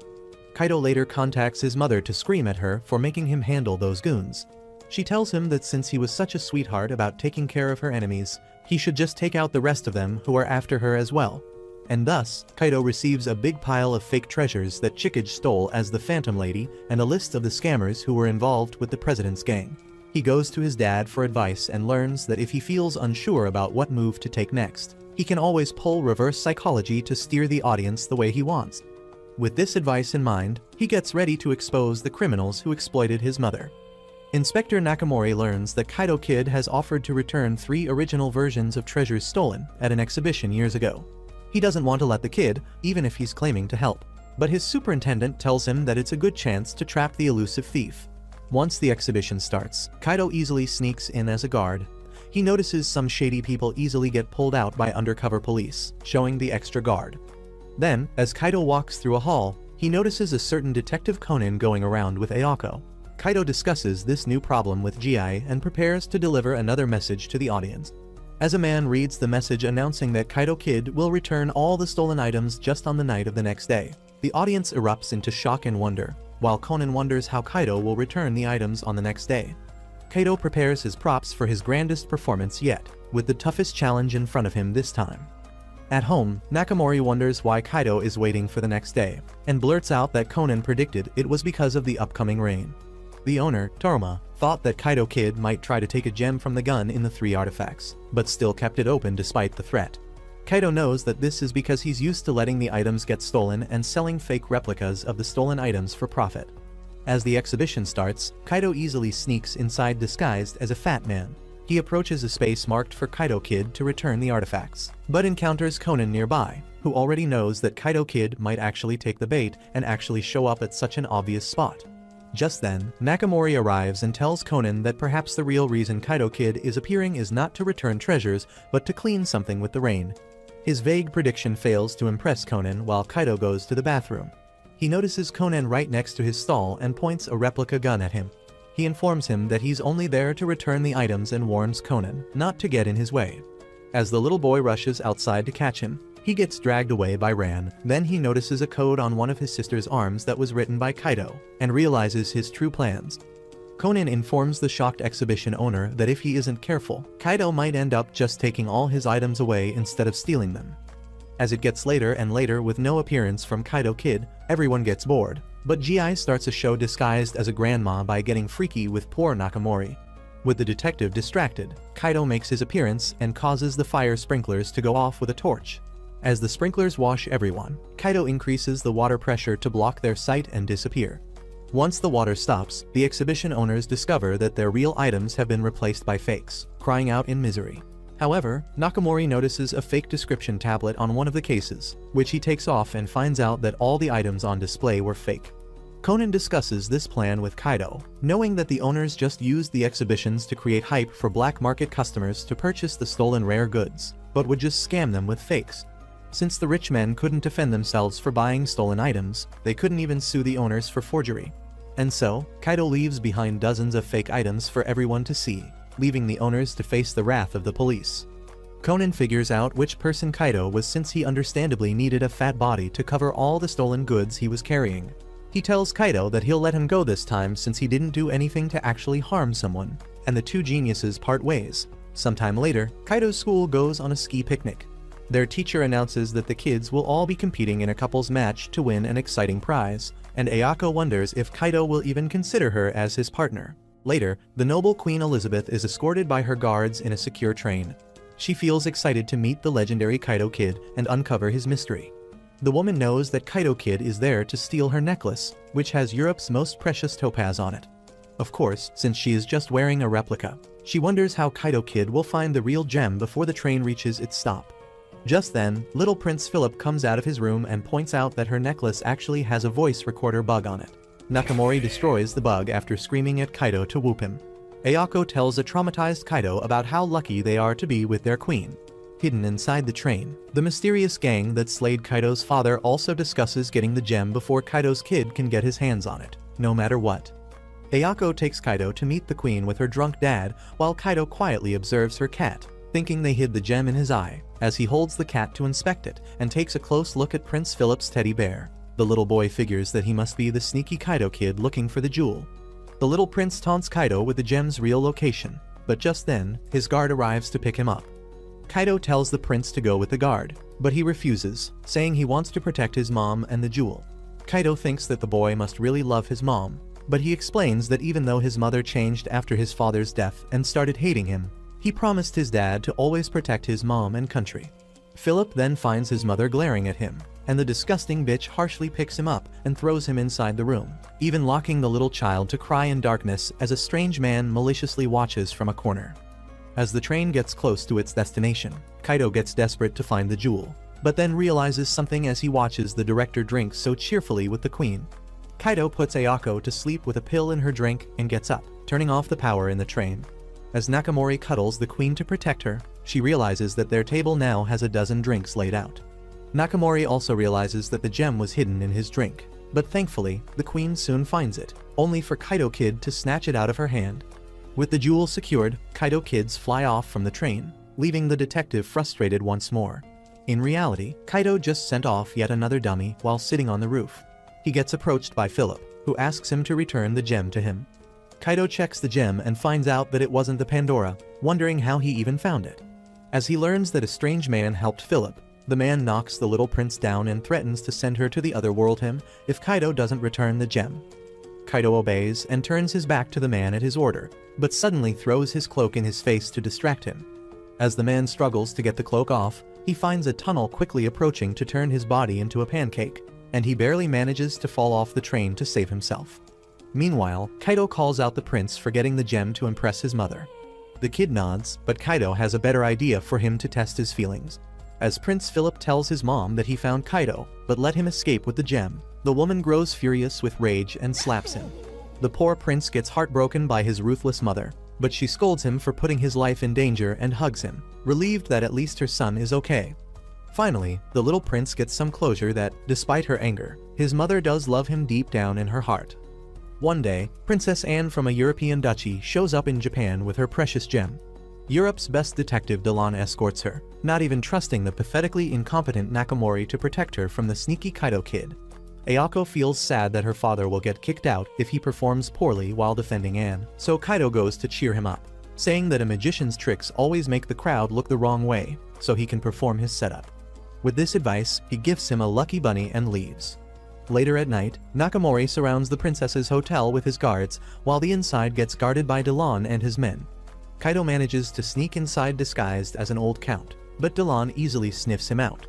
Kaido later contacts his mother to scream at her for making him handle those goons. She tells him that since he was such a sweetheart about taking care of her enemies, he should just take out the rest of them who are after her as well. And thus, Kaido receives a big pile of fake treasures that Chikage stole as the Phantom Lady and a list of the scammers who were involved with the president's gang. He goes to his dad for advice and learns that if he feels unsure about what move to take next, he can always pull reverse psychology to steer the audience the way he wants. With this advice in mind, he gets ready to expose the criminals who exploited his mother. Inspector Nakamori learns that Kaido Kid has offered to return 3 original versions of treasures stolen at an exhibition years ago. He doesn't want to let the kid, even if he's claiming to help. But his superintendent tells him that it's a good chance to trap the elusive thief. Once the exhibition starts, Kaido easily sneaks in as a guard. He notices some shady people easily get pulled out by undercover police, showing the extra guard. Then, as Kaido walks through a hall, he notices a certain Detective Conan going around with Ayako. Kaido discusses this new problem with Gi and prepares to deliver another message to the audience. As a man reads the message announcing that Kaido Kid will return all the stolen items just on the night of the next day, the audience erupts into shock and wonder, while Conan wonders how Kaido will return the items on the next day. Kaido prepares his props for his grandest performance yet, with the toughest challenge in front of him this time. At home, Nakamori wonders why Kaido is waiting for the next day, and blurts out that Conan predicted it was because of the upcoming rain. The owner, Toruma, thought that Kaido Kid might try to take a gem from the gun in the 3 artifacts, but still kept it open despite the threat. Kaido knows that this is because he's used to letting the items get stolen and selling fake replicas of the stolen items for profit. As the exhibition starts, Kaido easily sneaks inside disguised as a fat man. He approaches a space marked for Kaido Kid to return the artifacts, but encounters Konan nearby, who already knows that Kaido Kid might actually take the bait and actually show up at such an obvious spot. Just then, Nakamori arrives and tells Konan that perhaps the real reason Kaido Kid is appearing is not to return treasures, but to clean something with the rain. His vague prediction fails to impress Konan while Kaido goes to the bathroom. He notices Konan right next to his stall and points a replica gun at him. He informs him that he's only there to return the items and warns Konan not to get in his way. As the little boy rushes outside to catch him, he gets dragged away by Ran. Then he notices a code on one of his sister's arms that was written by Kaido, and realizes his true plans. Konan informs the shocked exhibition owner that if he isn't careful, Kaido might end up just taking all his items away instead of stealing them. As it gets later and later with no appearance from Kaido Kid, everyone gets bored, but GI starts a show disguised as a grandma by getting freaky with poor Nakamori. With the detective distracted, Kaido makes his appearance and causes the fire sprinklers to go off with a torch. As the sprinklers wash everyone, Kaido increases the water pressure to block their sight and disappear. Once the water stops, the exhibition owners discover that their real items have been replaced by fakes, crying out in misery. However, Nakamori notices a fake description tablet on one of the cases, which he takes off and finds out that all the items on display were fake. Konan discusses this plan with Kaido, knowing that the owners just used the exhibitions to create hype for black market customers to purchase the stolen rare goods, but would just scam them with fakes. Since the rich men couldn't defend themselves for buying stolen items, they couldn't even sue the owners for forgery. And so, Kaido leaves behind dozens of fake items for everyone to see, leaving the owners to face the wrath of the police. Konan figures out which person Kaido was since he understandably needed a fat body to cover all the stolen goods he was carrying. He tells Kaido that he'll let him go this time since he didn't do anything to actually harm someone, and the two geniuses part ways. Sometime later, Kaido's school goes on a ski picnic. Their teacher announces that the kids will all be competing in a couples match to win an exciting prize, and Ayako wonders if Kaido will even consider her as his partner. Later, the noble Queen Elizabeth is escorted by her guards in a secure train. She feels excited to meet the legendary Kaido Kid and uncover his mystery. The woman knows that Kaido Kid is there to steal her necklace, which has Europe's most precious topaz on it. Of course, since she is just wearing a replica, she wonders how Kaido Kid will find the real gem before the train reaches its stop. Just then, little Prince Philip comes out of his room and points out that her necklace actually has a voice recorder bug on it. Nakamori destroys the bug after screaming at Kaido to whoop him. Ayako tells a traumatized Kaido about how lucky they are to be with their queen. Hidden inside the train, the mysterious gang that slayed Kaido's father also discusses getting the gem before Kaido's kid can get his hands on it, no matter what. Ayako takes Kaido to meet the queen with her drunk dad, while Kaido quietly observes her cat, thinking they hid the gem in his eye, as he holds the cat to inspect it and takes a close look at Prince Philip's teddy bear. The little boy figures that he must be the sneaky Kaido Kid looking for the jewel. The little prince taunts Kaido with the gem's real location, but just then, his guard arrives to pick him up. Kaido tells the prince to go with the guard, but he refuses, saying he wants to protect his mom and the jewel. Kaido thinks that the boy must really love his mom, but he explains that even though his mother changed after his father's death and started hating him, he promised his dad to always protect his mom and country. Philip then finds his mother glaring at him, and the disgusting bitch harshly picks him up and throws him inside the room, even locking the little child to cry in darkness as a strange man maliciously watches from a corner. As the train gets close to its destination, Kaido gets desperate to find the jewel, but then realizes something as he watches the director drink so cheerfully with the queen. Kaido puts Ayako to sleep with a pill in her drink and gets up, turning off the power in the train. As Nakamori cuddles the queen to protect her, she realizes that their table now has a dozen drinks laid out. Nakamori also realizes that the gem was hidden in his drink, but thankfully, the queen soon finds it, only for Kaido Kid to snatch it out of her hand. With the jewel secured, Kaido Kids fly off from the train, leaving the detective frustrated once more. In reality, Kaido just sent off yet another dummy while sitting on the roof. He gets approached by Philip, who asks him to return the gem to him. Kaido checks the gem and finds out that it wasn't the Pandora, wondering how he even found it. As he learns that a strange man helped Philip, the man knocks the little prince down and threatens to send her to the other world if Kaido doesn't return the gem. Kaido obeys and turns his back to the man at his order, but suddenly throws his cloak in his face to distract him. As the man struggles to get the cloak off, He finds a tunnel quickly approaching to turn his body into a pancake, and he barely manages to fall off the train to save himself. Meanwhile, Kaido calls out the prince for getting the gem to impress his mother. The kid nods, but Kaido has a better idea for him to test his feelings. As Prince Philip tells his mom that he found Kaido, but let him escape with the gem, the woman grows furious with rage and slaps him. The poor prince gets heartbroken by his ruthless mother, but she scolds him for putting his life in danger and hugs him, relieved that at least her son is okay. Finally, the little prince gets some closure that, despite her anger, his mother does love him deep down in her heart. One day, Princess Anne from a European duchy shows up in Japan with her precious gem. Europe's best detective Delon escorts her, not even trusting the pathetically incompetent Nakamori to protect her from the sneaky Kaido kid. Ayako feels sad that her father will get kicked out if he performs poorly while defending Anne, so Kaido goes to cheer him up, saying that a magician's tricks always make the crowd look the wrong way, so he can perform his setup. With this advice, he gifts him a lucky bunny and leaves. Later at night, Nakamori surrounds the princess's hotel with his guards, while the inside gets guarded by Delon and his men. Kaido manages to sneak inside disguised as an old count, but Delon easily sniffs him out.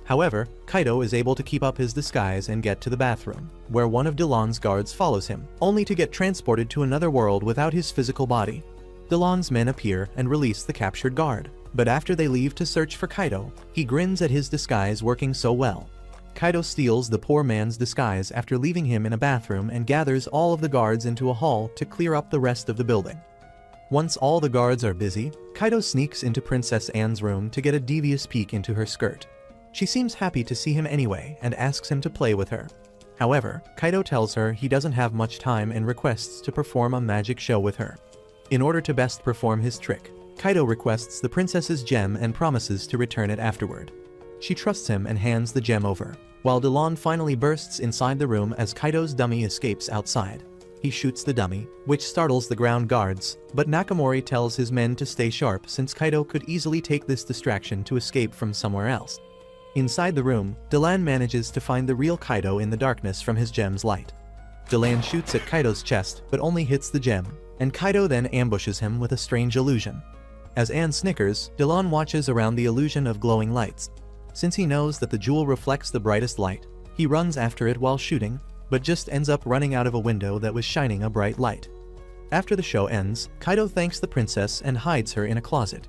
However, Kaido is able to keep up his disguise and get to the bathroom, where one of Delon's guards follows him, only to get transported to another world without his physical body. Delon's men appear and release the captured guard, but after they leave to search for Kaido, he grins at his disguise working so well. Kaido steals the poor man's disguise after leaving him in a bathroom and gathers all of the guards into a hall to clear up the rest of the building. Once all the guards are busy, Kaido sneaks into Princess Anne's room to get a devious peek into her skirt. She seems happy to see him anyway and asks him to play with her. However, Kaido tells her he doesn't have much time and requests to perform a magic show with her. In order to best perform his trick, Kaido requests the princess's gem and promises to return it afterward. She trusts him and hands the gem over, while Delon finally bursts inside the room as Kaido's dummy escapes outside. He shoots the dummy, which startles the ground guards, but Nakamori tells his men to stay sharp since Kaido could easily take this distraction to escape from somewhere else. Inside the room, Delan manages to find the real Kaido in the darkness from his gem's light. Delan shoots at Kaido's chest but only hits the gem, and Kaido then ambushes him with a strange illusion. As Anne snickers, Delon watches around the illusion of glowing lights. Since he knows that the jewel reflects the brightest light, he runs after it while shooting, but just ends up running out of a window that was shining a bright light. After the show ends, Kaido thanks the princess and hides her in a closet.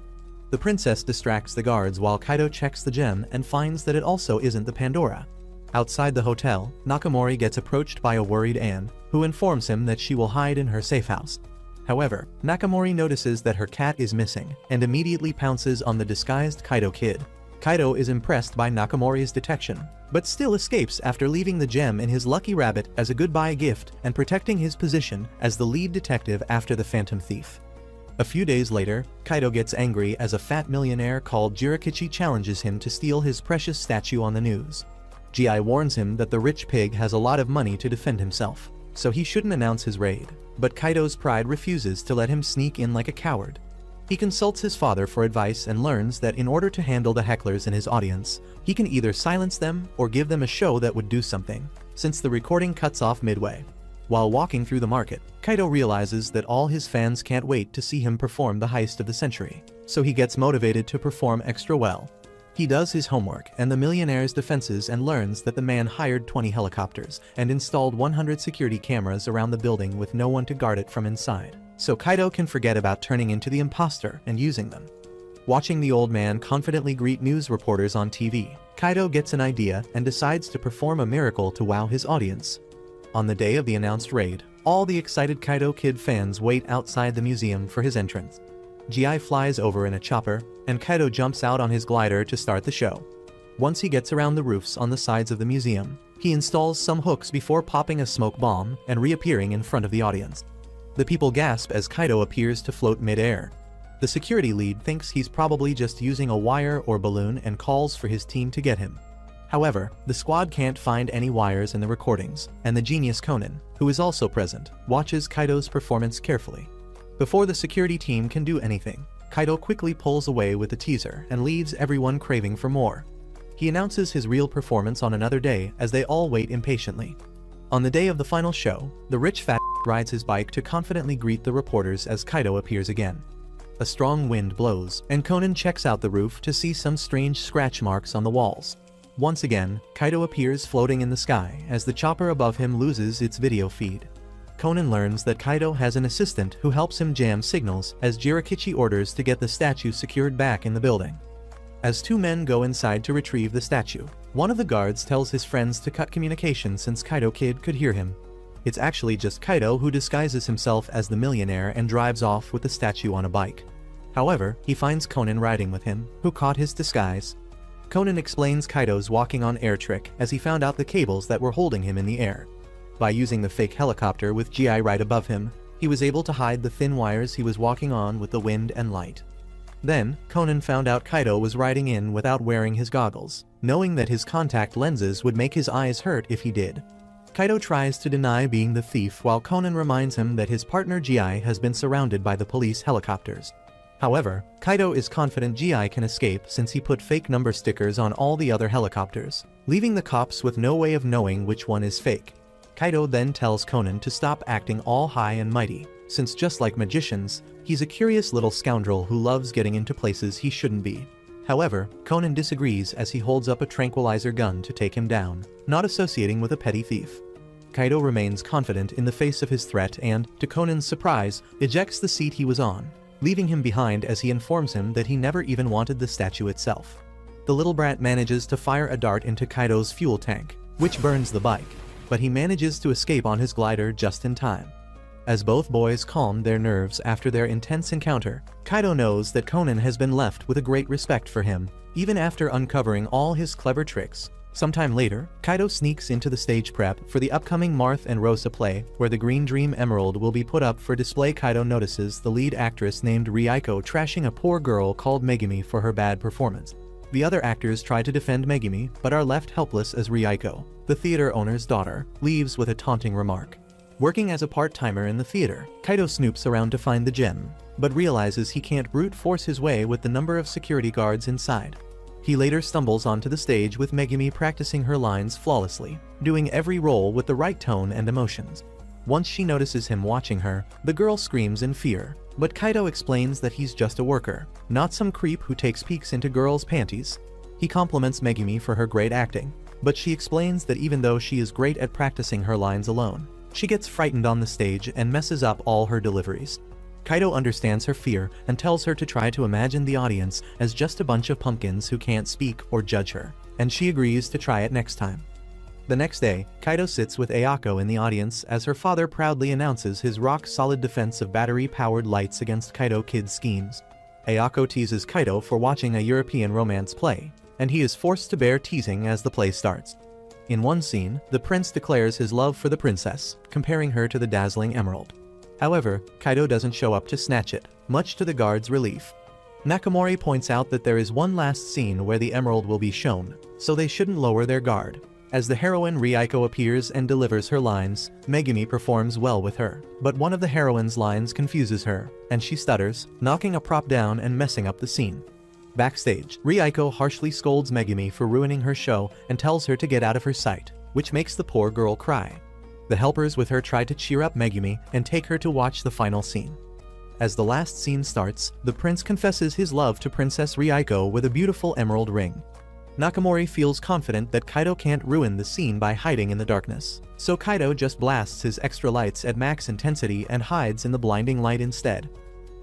The princess distracts the guards while Kaido checks the gem and finds that it also isn't the Pandora. Outside the hotel, Nakamori gets approached by a worried Anne, who informs him that she will hide in her safe house. However, Nakamori notices that her cat is missing and immediately pounces on the disguised Kaido kid. Kaido is impressed by Nakamori's detection, but still escapes after leaving the gem in his lucky rabbit as a goodbye gift and protecting his position as the lead detective after the phantom thief. A few days later, Kaido gets angry as a fat millionaire called Jirakichi challenges him to steal his precious statue on the news. Gi warns him that the rich pig has a lot of money to defend himself, so he shouldn't announce his raid, but Kaido's pride refuses to let him sneak in like a coward. He consults his father for advice and learns that in order to handle the hecklers in his audience, he can either silence them or give them a show that would do something, since the recording cuts off midway. While walking through the market, Kaido realizes that all his fans can't wait to see him perform the heist of the century, so he gets motivated to perform extra well. He does his homework and the millionaire's defenses and learns that the man hired 20 helicopters and installed 100 security cameras around the building with no one to guard it from inside, so Kaido can forget about turning into the imposter and using them. Watching the old man confidently greet news reporters on TV, Kaido gets an idea and decides to perform a miracle to wow his audience. On the day of the announced raid, all the excited Kaido Kid fans wait outside the museum for his entrance. Gi flies over in a chopper, and Kaido jumps out on his glider to start the show. Once he gets around the roofs on the sides of the museum, he installs some hooks before popping a smoke bomb and reappearing in front of the audience. The people gasp as Kaido appears to float mid-air. The security lead thinks he's probably just using a wire or balloon and calls for his team to get him. However, the squad can't find any wires in the recordings, and the genius Conan, who is also present, watches Kaido's performance carefully. Before the security team can do anything, Kaido quickly pulls away with the teaser and leaves everyone craving for more. He announces his real performance on another day as they all wait impatiently. On the day of the final show, the rich fat rides his bike to confidently greet the reporters as Kaido appears again. A strong wind blows, and Conan checks out the roof to see some strange scratch marks on the walls. Once again, Kaido appears floating in the sky as the chopper above him loses its video feed. Conan learns that Kaido has an assistant who helps him jam signals as Jirakichi orders to get the statue secured back in the building. As two men go inside to retrieve the statue, one of the guards tells his friends to cut communication since Kaido Kid could hear him. It's actually just Kaido who disguises himself as the millionaire and drives off with the statue on a bike. However, he finds Conan riding with him, who caught his disguise. Conan explains Kaido's walking on air trick as he found out the cables that were holding him in the air. By using the fake helicopter with GI right above him, he was able to hide the thin wires he was walking on with the wind and light. Then, Conan found out Kaido was riding in without wearing his goggles, knowing that his contact lenses would make his eyes hurt if he did. Kaido tries to deny being the thief while Conan reminds him that his partner GI has been surrounded by the police helicopters. However, Kaido is confident GI can escape since he put fake number stickers on all the other helicopters, leaving the cops with no way of knowing which one is fake. Kaido then tells Conan to stop acting all high and mighty, since just like magicians, he's a curious little scoundrel who loves getting into places he shouldn't be. However, Conan disagrees as he holds up a tranquilizer gun to take him down, not associating with a petty thief. Kaido remains confident in the face of his threat and, to Conan's surprise, ejects the seat he was on, leaving him behind as he informs him that he never even wanted the statue itself. The little brat manages to fire a dart into Kaido's fuel tank, which burns the bike, but he manages to escape on his glider just in time. As both boys calm their nerves after their intense encounter, Kaido knows that Conan has been left with a great respect for him, even after uncovering all his clever tricks. Sometime later, Kaido sneaks into the stage prep for the upcoming Marth and Rosa play, where the Green Dream Emerald will be put up for display. Kaido notices the lead actress named Ryuko trashing a poor girl called Megumi for her bad performance. The other actors try to defend Megumi, but are left helpless as Ryuko, the theater owner's daughter, leaves with a taunting remark. Working as a part-timer in the theater, Kaido snoops around to find the gem, but realizes he can't brute force his way with the number of security guards inside. He later stumbles onto the stage with Megumi practicing her lines flawlessly, doing every role with the right tone and emotions. Once she notices him watching her, the girl screams in fear, but Kaido explains that he's just a worker, not some creep who takes peeks into girls' panties. He compliments Megumi for her great acting, but she explains that even though she is great at practicing her lines alone, she gets frightened on the stage and messes up all her deliveries. Kaido understands her fear and tells her to try to imagine the audience as just a bunch of pumpkins who can't speak or judge her, and she agrees to try it next time. The next day, Kaido sits with Ayako in the audience as her father proudly announces his rock-solid defense of battery-powered lights against Kaido Kid's schemes. Ayako teases Kaido for watching a European romance play, and he is forced to bear teasing as the play starts. In one scene, the prince declares his love for the princess, comparing her to the dazzling emerald. However, Kaido doesn't show up to snatch it, much to the guards' relief. Nakamori points out that there is one last scene where the emerald will be shown, so they shouldn't lower their guard. As the heroine Ryuko appears and delivers her lines, Megumi performs well with her, but one of the heroine's lines confuses her, and she stutters, knocking a prop down and messing up the scene. Backstage, Ryuko harshly scolds Megumi for ruining her show and tells her to get out of her sight, which makes the poor girl cry. The helpers with her try to cheer up Megumi and take her to watch the final scene. As the last scene starts, the prince confesses his love to Princess Ryuko with a beautiful emerald ring. Nakamori feels confident that Kaido can't ruin the scene by hiding in the darkness, so Kaido just blasts his extra lights at max intensity and hides in the blinding light instead.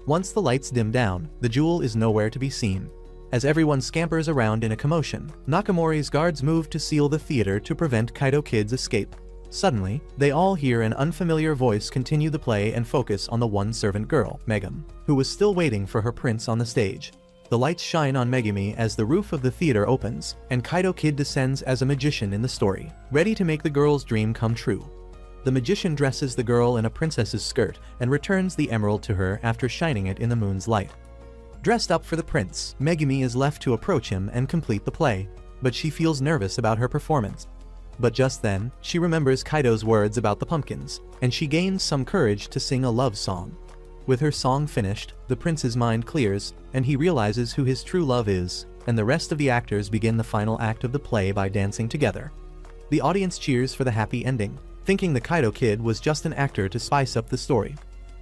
Once the lights dim down, the jewel is nowhere to be seen. As everyone scampers around in a commotion, Nakamori's guards move to seal the theater to prevent Kaido Kid's escape. Suddenly, they all hear an unfamiliar voice continue the play and focus on the one servant girl, Megum, who was still waiting for her prince on the stage. The lights shine on Megumi as the roof of the theater opens, and Kaido Kid descends as a magician in the story, ready to make the girl's dream come true. The magician dresses the girl in a princess's skirt and returns the emerald to her after shining it in the moon's light. Dressed up for the prince, Megumi is left to approach him and complete the play, but she feels nervous about her performance. But just then, she remembers Kaido's words about the pumpkins, and she gains some courage to sing a love song. With her song finished, the prince's mind clears, and he realizes who his true love is, and the rest of the actors begin the final act of the play by dancing together. The audience cheers for the happy ending, thinking the Kaido Kid was just an actor to spice up the story.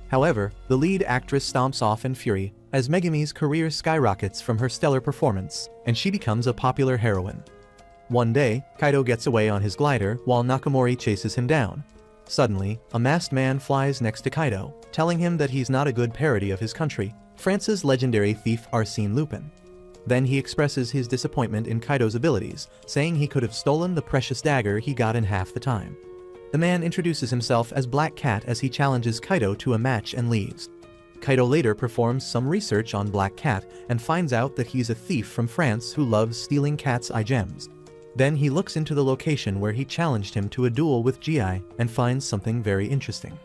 However, the lead actress stomps off in fury, as Megumi's career skyrockets from her stellar performance, and she becomes a popular heroine. One day, Kaido gets away on his glider while Nakamori chases him down. Suddenly, a masked man flies next to Kaido, telling him that he's not a good parody of his country, France's legendary thief Arsène Lupin. Then he expresses his disappointment in Kaido's abilities, saying he could have stolen the precious dagger he got in half the time. The man introduces himself as Black Cat as he challenges Kaido to a match and leaves. Kaido later performs some research on Black Cat and finds out that he's a thief from France who loves stealing cat's eye gems. Then he looks into the location where he challenged him to a duel with Gi and finds something very interesting.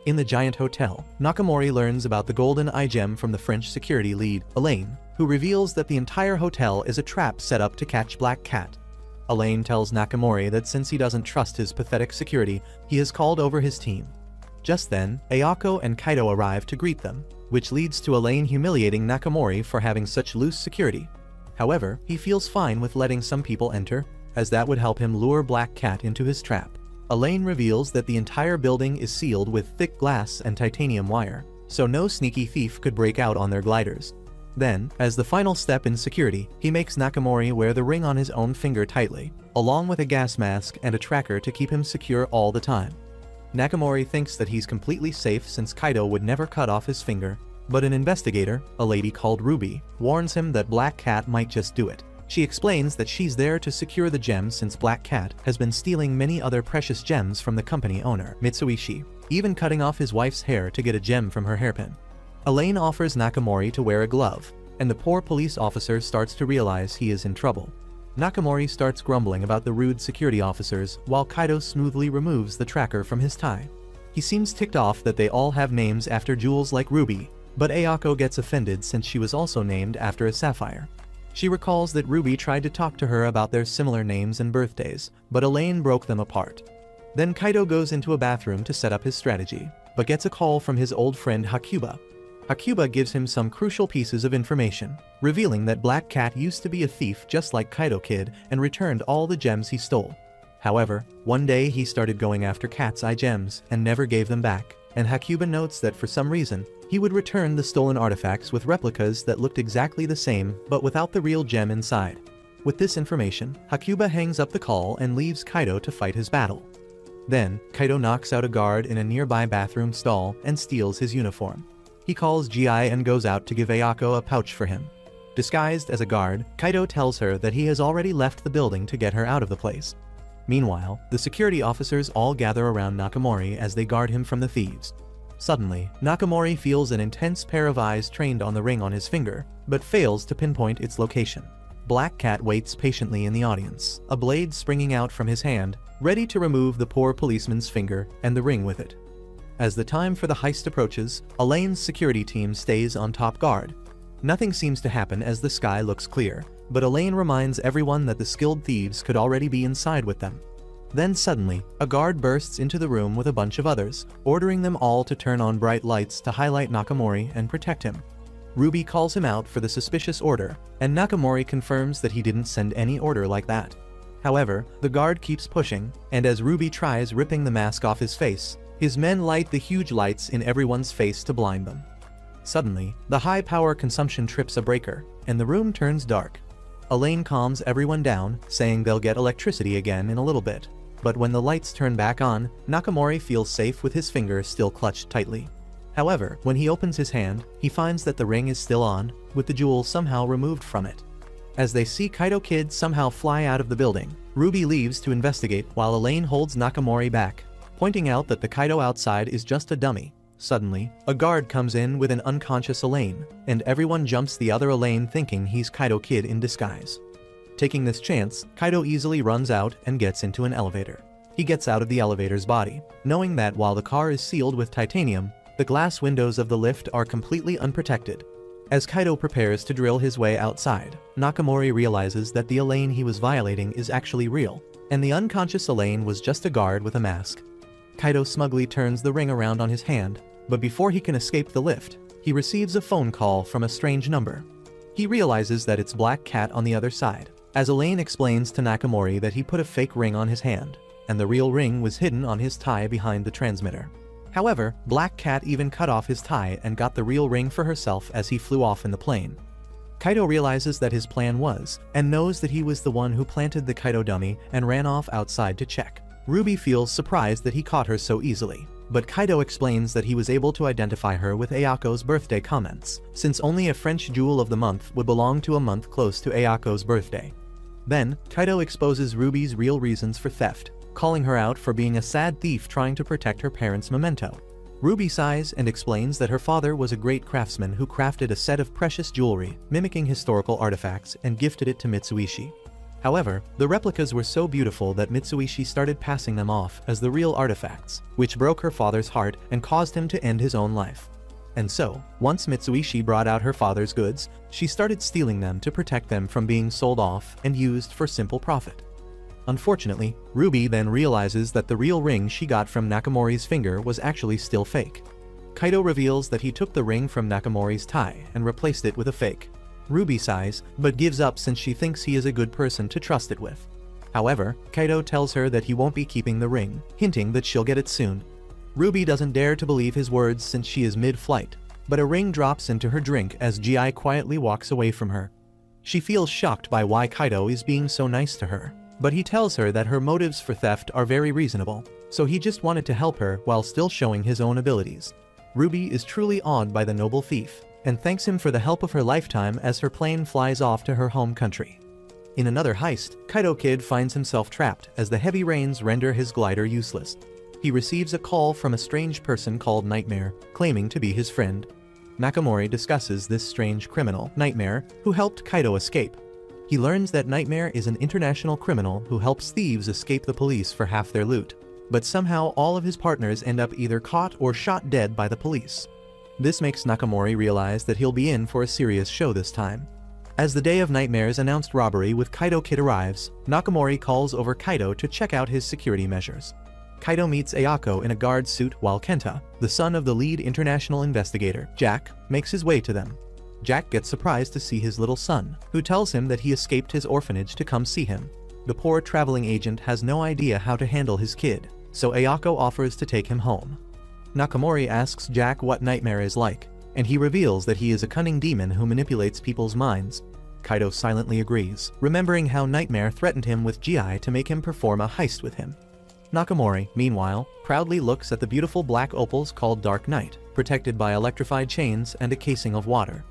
In the giant hotel, Nakamori learns about the golden eye gem from the French security lead, Elaine, who reveals that the entire hotel is a trap set up to catch Black Cat. Elaine tells Nakamori that since he doesn't trust his pathetic security, he has called over his team. Just then, Ayako and Kaido arrive to greet them, which leads to Elaine humiliating Nakamori for having such loose security. However, he feels fine with letting some people enter, as that would help him lure Black Cat into his trap. Elaine reveals that the entire building is sealed with thick glass and titanium wire, so no sneaky thief could break out on their gliders. Then, as the final step in security, he makes Nakamori wear the ring on his own finger tightly, along with a gas mask and a tracker to keep him secure all the time. Nakamori thinks that he's completely safe since Kaido would never cut off his finger, but an investigator, a lady called Ruby, warns him that Black Cat might just do it. She explains that she's there to secure the gems since Black Cat has been stealing many other precious gems from the company owner, Mitsuishi, even cutting off his wife's hair to get a gem from her hairpin. Elaine offers Nakamori to wear a glove, and the poor police officer starts to realize he is in trouble. Nakamori starts grumbling about the rude security officers while Kaido smoothly removes the tracker from his tie. He seems ticked off that they all have names after jewels like Ruby, but Ayako gets offended since she was also named after a sapphire. She recalls that Ruby tried to talk to her about their similar names and birthdays, but Elaine broke them apart. Then Kaido goes into a bathroom to set up his strategy, but gets a call from his old friend Hakuba. Hakuba gives him some crucial pieces of information, revealing that Black Cat used to be a thief just like Kaido Kid and returned all the gems he stole. However, one day he started going after cat's eye gems and never gave them back, and Hakuba notes that for some reason, he would return the stolen artifacts with replicas that looked exactly the same but without the real gem inside. With this information, Hakuba hangs up the call and leaves Kaido to fight his battle. Then, Kaido knocks out a guard in a nearby bathroom stall and steals his uniform. He calls Gi and goes out to give Ayako a pouch for him. Disguised as a guard, Kaido tells her that he has already left the building to get her out of the place. Meanwhile, the security officers all gather around Nakamori as they guard him from the thieves. Suddenly, Nakamori feels an intense pair of eyes trained on the ring on his finger, but fails to pinpoint its location. Black Cat waits patiently in the audience, a blade springing out from his hand, ready to remove the poor policeman's finger and the ring with it. As the time for the heist approaches, Elaine's security team stays on top guard. Nothing seems to happen as the sky looks clear, but Elaine reminds everyone that the skilled thieves could already be inside with them. Then suddenly, a guard bursts into the room with a bunch of others, ordering them all to turn on bright lights to highlight Nakamori and protect him. Ruby calls him out for the suspicious order, and Nakamori confirms that he didn't send any order like that. However, the guard keeps pushing, and as Ruby tries ripping the mask off his face, his men light the huge lights in everyone's face to blind them. Suddenly, the high power consumption trips a breaker, and the room turns dark. Elaine calms everyone down, saying they'll get electricity again in a little bit. But when the lights turn back on, Nakamori feels safe with his finger still clutched tightly. However, when he opens his hand, he finds that the ring is still on, with the jewel somehow removed from it. As they see Kaido Kid somehow fly out of the building, Ruby leaves to investigate while Elaine holds Nakamori back, pointing out that the Kaido outside is just a dummy. Suddenly, a guard comes in with an unconscious Elaine, and everyone jumps the other Elaine thinking he's Kaido Kid in disguise. Taking this chance, Kaido easily runs out and gets into an elevator. He gets out of the elevator's body, knowing that while the car is sealed with titanium, the glass windows of the lift are completely unprotected. As Kaido prepares to drill his way outside, Nakamori realizes that the Elaine he was violating is actually real, and the unconscious Elaine was just a guard with a mask. Kaido smugly turns the ring around on his hand, but before he can escape the lift, he receives a phone call from a strange number. He realizes that it's Black Cat on the other side, as Elaine explains to Nakamori that he put a fake ring on his hand, and the real ring was hidden on his tie behind the transmitter. However, Black Cat even cut off his tie and got the real ring for herself as he flew off in the plane. Kaido realizes that his plan was, and knows that he was the one who planted the Kaido dummy and ran off outside to check. Ruby feels surprised that he caught her so easily, but Kaido explains that he was able to identify her with Ayako's birthday comments, since only a French jewel of the month would belong to a month close to Ayako's birthday. Then, Kaido exposes Ruby's real reasons for theft, calling her out for being a sad thief trying to protect her parents' memento. Ruby sighs and explains that her father was a great craftsman who crafted a set of precious jewelry, mimicking historical artifacts, and gifted it to Mitsuishi. However, the replicas were so beautiful that Mitsuishi started passing them off as the real artifacts, which broke her father's heart and caused him to end his own life. And so, once Mitsuishi brought out her father's goods, she started stealing them to protect them from being sold off and used for simple profit. Unfortunately, Ruby then realizes that the real ring she got from Nakamori's finger was actually still fake. Kaido reveals that he took the ring from Nakamori's tie and replaced it with a fake. Ruby sighs, but gives up since she thinks he is a good person to trust it with. However, Kaido tells her that he won't be keeping the ring, hinting that she'll get it soon. Ruby doesn't dare to believe his words since she is mid-flight, but a ring drops into her drink as Gi quietly walks away from her. She feels shocked by why Kaido is being so nice to her, but he tells her that her motives for theft are very reasonable, so he just wanted to help her while still showing his own abilities. Ruby is truly awed by the noble thief, and thanks him for the help of her lifetime as her plane flies off to her home country. In another heist, Kaido Kid finds himself trapped as the heavy rains render his glider useless. He receives a call from a strange person called Nightmare, claiming to be his friend. Nakamori discusses this strange criminal, Nightmare, who helped Kaido escape. He learns that Nightmare is an international criminal who helps thieves escape the police for half their loot, but somehow all of his partners end up either caught or shot dead by the police. This makes Nakamori realize that he'll be in for a serious show this time. As the day of Nightmare's announced robbery with Kaido Kid arrives, Nakamori calls over Kaido to check out his security measures. Kaido meets Ayako in a guard suit while Kenta, the son of the lead international investigator, Jack, makes his way to them. Jack gets surprised to see his little son, who tells him that he escaped his orphanage to come see him. The poor traveling agent has no idea how to handle his kid, so Ayako offers to take him home. Nakamori asks Jack what Nightmare is like, and he reveals that he is a cunning demon who manipulates people's minds. Kaido silently agrees, remembering how Nightmare threatened him with Gi to make him perform a heist with him. Nakamori, meanwhile, proudly looks at the beautiful black opals called Dark Knight, protected by electrified chains and a casing of water.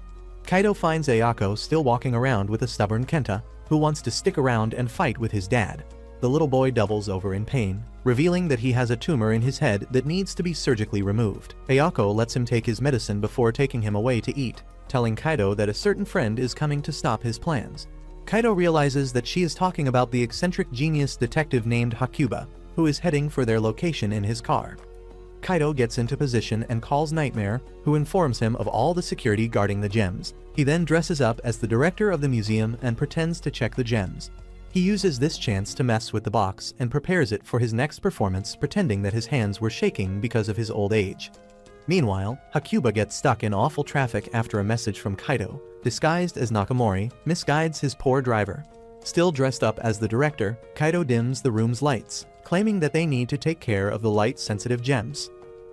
Kaido finds Ayako still walking around with a stubborn Kenta, who wants to stick around and fight with his dad. The little boy doubles over in pain, revealing that he has a tumor in his head that needs to be surgically removed. Ayako lets him take his medicine before taking him away to eat, telling Kaido that a certain friend is coming to stop his plans. Kaido realizes that she is talking about the eccentric genius detective named Hakuba, who is heading for their location in his car. Kaido gets into position and calls Nightmare, who informs him of all the security guarding the gems. He then dresses up as the director of the museum and pretends to check the gems. He uses this chance to mess with the box and prepares it for his next performance, pretending that his hands were shaking because of his old age. Meanwhile, Hakuba gets stuck in awful traffic after a message from Kaido, disguised as Nakamori, misguides his poor driver. Still dressed up as the director, Kaido dims the room's lights, claiming that they need to take care of the light-sensitive gems.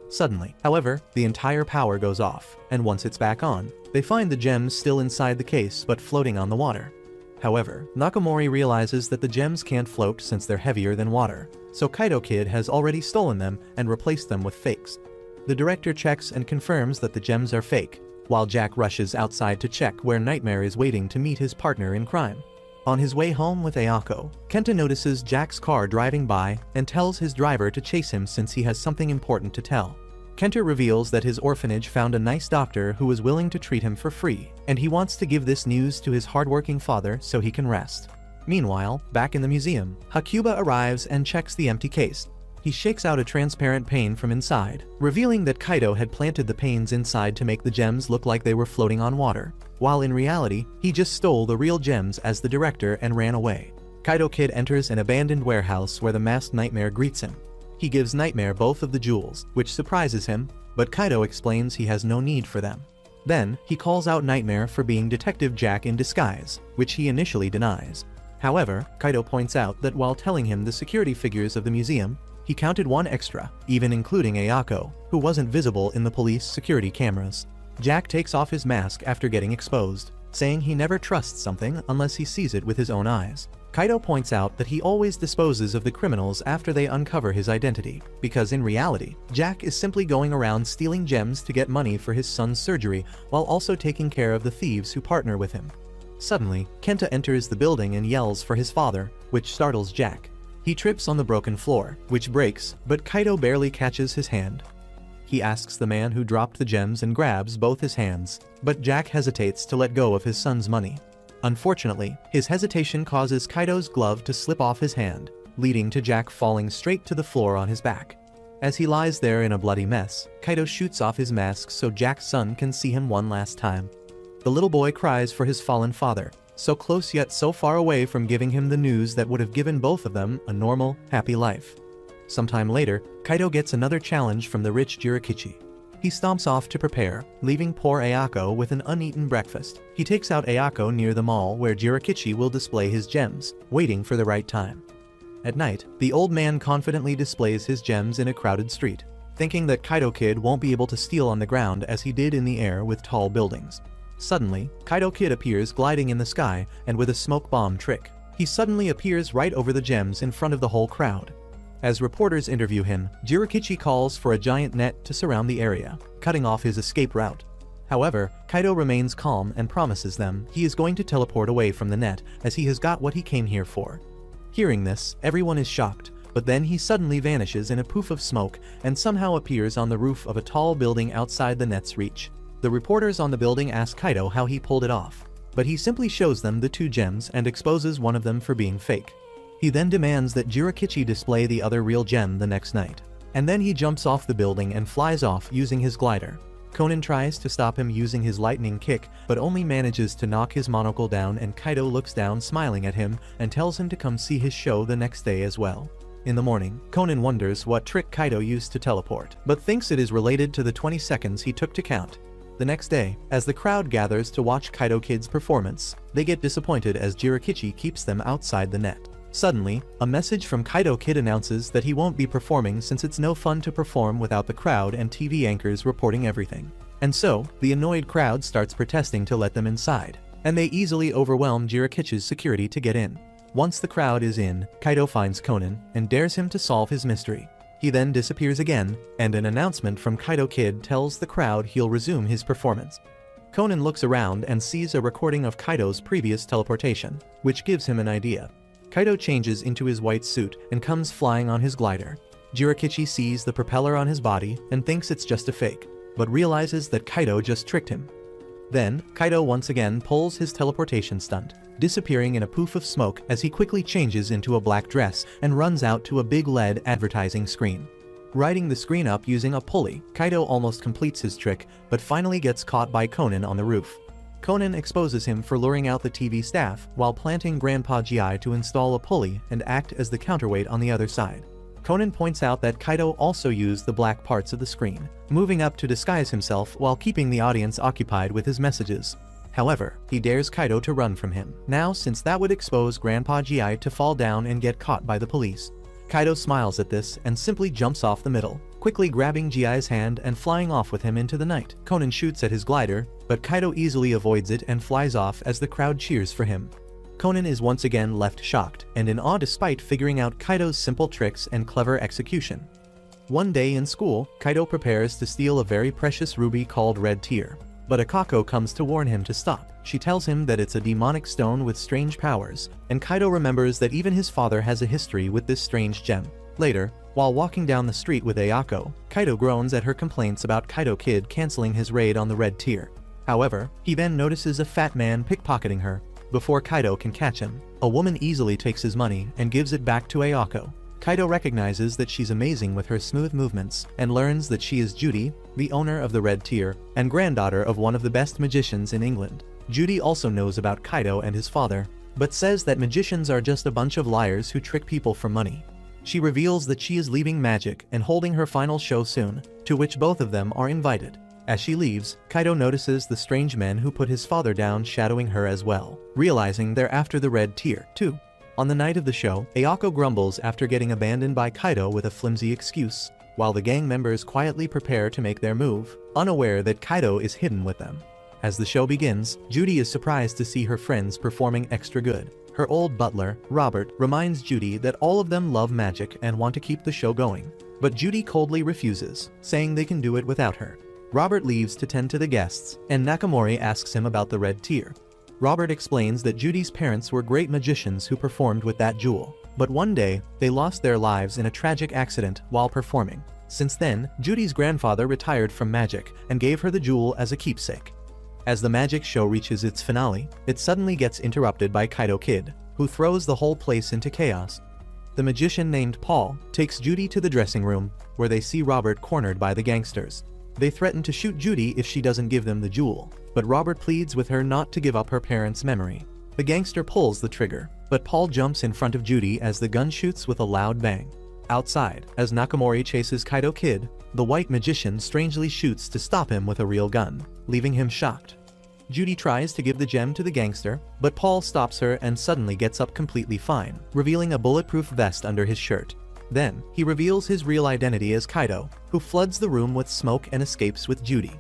Suddenly, however, the entire power goes off, and once it's back on, they find the gems still inside the case but floating on the water. However, Nakamori realizes that the gems can't float since they're heavier than water, so Kaido Kid has already stolen them and replaced them with fakes. The director checks and confirms that the gems are fake, while Jack rushes outside to check where Nightmare is waiting to meet his partner in crime. On his way home with Ayako, Kenta notices Jack's car driving by and tells his driver to chase him since he has something important to tell. Kenta reveals that his orphanage found a nice doctor who is willing to treat him for free, and he wants to give this news to his hardworking father so he can rest. Meanwhile, back in the museum, Hakuba arrives and checks the empty case. He shakes out a transparent pane from inside, revealing that Kaido had planted the panes inside to make the gems look like they were floating on water, while in reality, he just stole the real gems as the director and ran away. Kaido Kid enters an abandoned warehouse where the masked Nightmare greets him. He gives Nightmare both of the jewels, which surprises him, but Kaido explains he has no need for them. Then, he calls out Nightmare for being Detective Jack in disguise, which he initially denies. However, Kaido points out that while telling him the security figures of the museum, He counted one extra, even including Ayako, who wasn't visible in the police security cameras. Jack takes off his mask after getting exposed, saying he never trusts something unless he sees it with his own eyes. Kaido points out that he always disposes of the criminals after they uncover his identity, because in reality, Jack is simply going around stealing gems to get money for his son's surgery while also taking care of the thieves who partner with him. Suddenly, Kenta enters the building and yells for his father, which startles Jack. He trips on the broken floor, which breaks, but Kaido barely catches his hand. He asks the man who dropped the gems and grabs both his hands, but Jack hesitates to let go of his son's money. Unfortunately, his hesitation causes Kaido's glove to slip off his hand, leading to Jack falling straight to the floor on his back. As he lies there in a bloody mess, Kaido shoots off his mask so Jack's son can see him one last time. The little boy cries for his fallen father, so close yet so far away from giving him the news that would have given both of them a normal, happy life. Sometime later, Kaido gets another challenge from the rich Jirakichi. He stomps off to prepare, leaving poor Ayako with an uneaten breakfast. He takes out Ayako near the mall where Jirakichi will display his gems, waiting for the right time. At night, the old man confidently displays his gems in a crowded street, thinking that Kaido Kid won't be able to steal on the ground as he did in the air with tall buildings. Suddenly, Kaido Kid appears gliding in the sky and with a smoke bomb trick. He suddenly appears right over the gems in front of the whole crowd. As reporters interview him, Jirakichi calls for a giant net to surround the area, cutting off his escape route. However, Kaido remains calm and promises them he is going to teleport away from the net as he has got what he came here for. Hearing this, everyone is shocked, but then he suddenly vanishes in a poof of smoke and somehow appears on the roof of a tall building outside the net's reach. The reporters on the building ask Kaido how he pulled it off, but he simply shows them the two gems and exposes one of them for being fake. He then demands that Jirakichi display the other real gem the next night. And then he jumps off the building and flies off using his glider. Conan tries to stop him using his lightning kick, but only manages to knock his monocle down, and Kaido looks down smiling at him and tells him to come see his show the next day as well. In the morning, Conan wonders what trick Kaido used to teleport, but thinks it is related to the 20 seconds he took to count. The next day, as the crowd gathers to watch Kaido Kid's performance, they get disappointed as Jirakichi keeps them outside the net. Suddenly, a message from Kaido Kid announces that he won't be performing since it's no fun to perform without the crowd and TV anchors reporting everything. And so, the annoyed crowd starts protesting to let them inside, and they easily overwhelm Jirakichi's security to get in. Once the crowd is in, Kaido finds Conan and dares him to solve his mystery. He then disappears again, and an announcement from Kaido Kid tells the crowd he'll resume his performance. Conan looks around and sees a recording of Kaido's previous teleportation, which gives him an idea. Kaido changes into his white suit and comes flying on his glider. Jirakichi sees the propeller on his body and thinks it's just a fake, but realizes that Kaido just tricked him. Then, Kaido once again pulls his teleportation stunt, disappearing in a poof of smoke as he quickly changes into a black dress and runs out to a big LED advertising screen. Riding the screen up using a pulley, Kaido almost completes his trick, but finally gets caught by Conan on the roof. Conan exposes him for luring out the TV staff while planting Grandpa GI to install a pulley and act as the counterweight on the other side. Conan points out that Kaido also used the black parts of the screen, moving up to disguise himself while keeping the audience occupied with his messages. However, he dares Kaido to run from him, now since that would expose Grandpa GI to fall down and get caught by the police. Kaido smiles at this and simply jumps off the middle, quickly grabbing GI's hand and flying off with him into the night. Conan shoots at his glider, but Kaido easily avoids it and flies off as the crowd cheers for him. Conan is once again left shocked and in awe despite figuring out Kaido's simple tricks and clever execution. One day in school, Kaido prepares to steal a very precious ruby called Red Tear, but Akako comes to warn him to stop. She tells him that it's a demonic stone with strange powers, and Kaido remembers that even his father has a history with this strange gem. Later, while walking down the street with Ayako, Kaido groans at her complaints about Kaido Kid canceling his raid on the Red Tear. However, he then notices a fat man pickpocketing her. Before Kaido can catch him, a woman easily takes his money and gives it back to Ayako. Kaido recognizes that she's amazing with her smooth movements and learns that she is Judy, the owner of the Red Tear, and granddaughter of one of the best magicians in England. Judy also knows about Kaido and his father, but says that magicians are just a bunch of liars who trick people for money. She reveals that she is leaving magic and holding her final show soon, to which both of them are invited. As she leaves, Kaido notices the strange men who put his father down shadowing her as well, realizing they're after the Red Tear, too. On the night of the show, Ayako grumbles after getting abandoned by Kaido with a flimsy excuse, while the gang members quietly prepare to make their move, unaware that Kaido is hidden with them. As the show begins, Judy is surprised to see her friends performing extra good. Her old butler, Robert, reminds Judy that all of them love magic and want to keep the show going. But Judy coldly refuses, saying they can do it without her. Robert leaves to tend to the guests, and Nakamori asks him about the red tear. Robert explains that Judy's parents were great magicians who performed with that jewel, but one day, they lost their lives in a tragic accident while performing. Since then, Judy's grandfather retired from magic and gave her the jewel as a keepsake. As the magic show reaches its finale, it suddenly gets interrupted by Kaido Kid, who throws the whole place into chaos. The magician named Paul takes Judy to the dressing room, where they see Robert cornered by the gangsters. They threaten to shoot Judy if she doesn't give them the jewel, but Robert pleads with her not to give up her parents' memory. The gangster pulls the trigger, but Paul jumps in front of Judy as the gun shoots with a loud bang. Outside, as Nakamori chases Kaido Kid, the white magician strangely shoots to stop him with a real gun, leaving him shocked. Judy tries to give the gem to the gangster, but Paul stops her and suddenly gets up completely fine, revealing a bulletproof vest under his shirt. Then, he reveals his real identity as Kaido, who floods the room with smoke and escapes with Judy.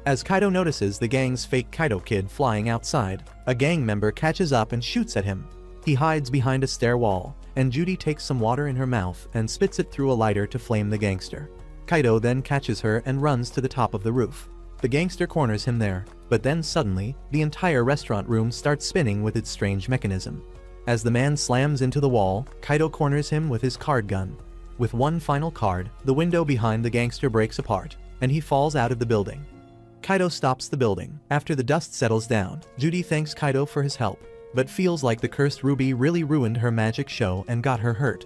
As Kaido notices the gang's fake Kaido Kid flying outside, a gang member catches up and shoots at him. He hides behind a stair wall, and Judy takes some water in her mouth and spits it through a lighter to flame the gangster. Kaido then catches her and runs to the top of the roof. The gangster corners him there, but then suddenly, the entire restaurant room starts spinning with its strange mechanism. As the man slams into the wall, Kaido corners him with his card gun. With one final card, the window behind the gangster breaks apart, and he falls out of the building. Kaido stops the building. After the dust settles down, Judy thanks Kaido for his help, but feels like the cursed ruby really ruined her magic show and got her hurt.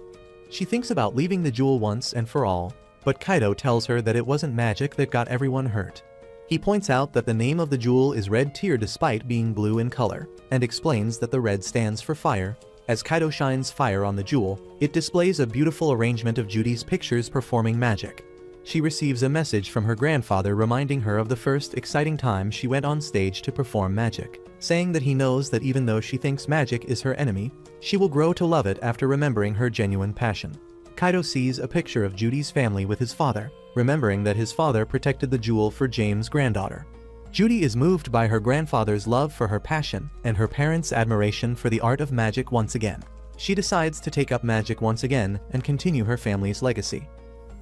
She thinks about leaving the jewel once and for all, but Kaido tells her that it wasn't magic that got everyone hurt. He points out that the name of the jewel is red tear despite being blue in color, and explains that the red stands for fire. As Kaido shines fire on the jewel, it displays a beautiful arrangement of Judy's pictures performing magic. She receives a message from her grandfather reminding her of the first exciting time she went on stage to perform magic, saying that he knows that even though she thinks magic is her enemy, she will grow to love it after remembering her genuine passion. Kaido sees a picture of Judy's family with his father, remembering that his father protected the jewel for James' granddaughter. Judy is moved by her grandfather's love for her passion and her parents' admiration for the art of magic once again. She decides to take up magic once again and continue her family's legacy.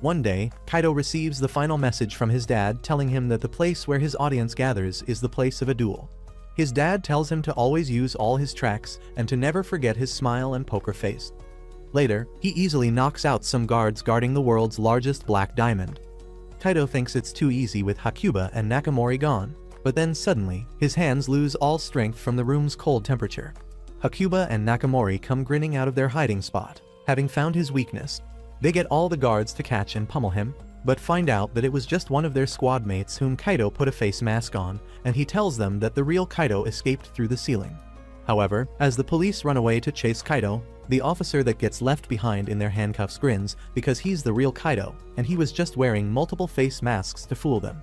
One day, Kaido receives the final message from his dad telling him that the place where his audience gathers is the place of a duel. His dad tells him to always use all his tracks and to never forget his smile and poker face. Later, he easily knocks out some guards guarding the world's largest black diamond. Kaido thinks it's too easy with Hakuba and Nakamori gone, but then suddenly, his hands lose all strength from the room's cold temperature. Hakuba and Nakamori come grinning out of their hiding spot, having found his weakness. They get all the guards to catch and pummel him, but find out that it was just one of their squad mates whom Kaido put a face mask on, and he tells them that the real Kaido escaped through the ceiling. However, as the police run away to chase Kaido, the officer that gets left behind in their handcuffs grins because he's the real Kaido, and he was just wearing multiple face masks to fool them.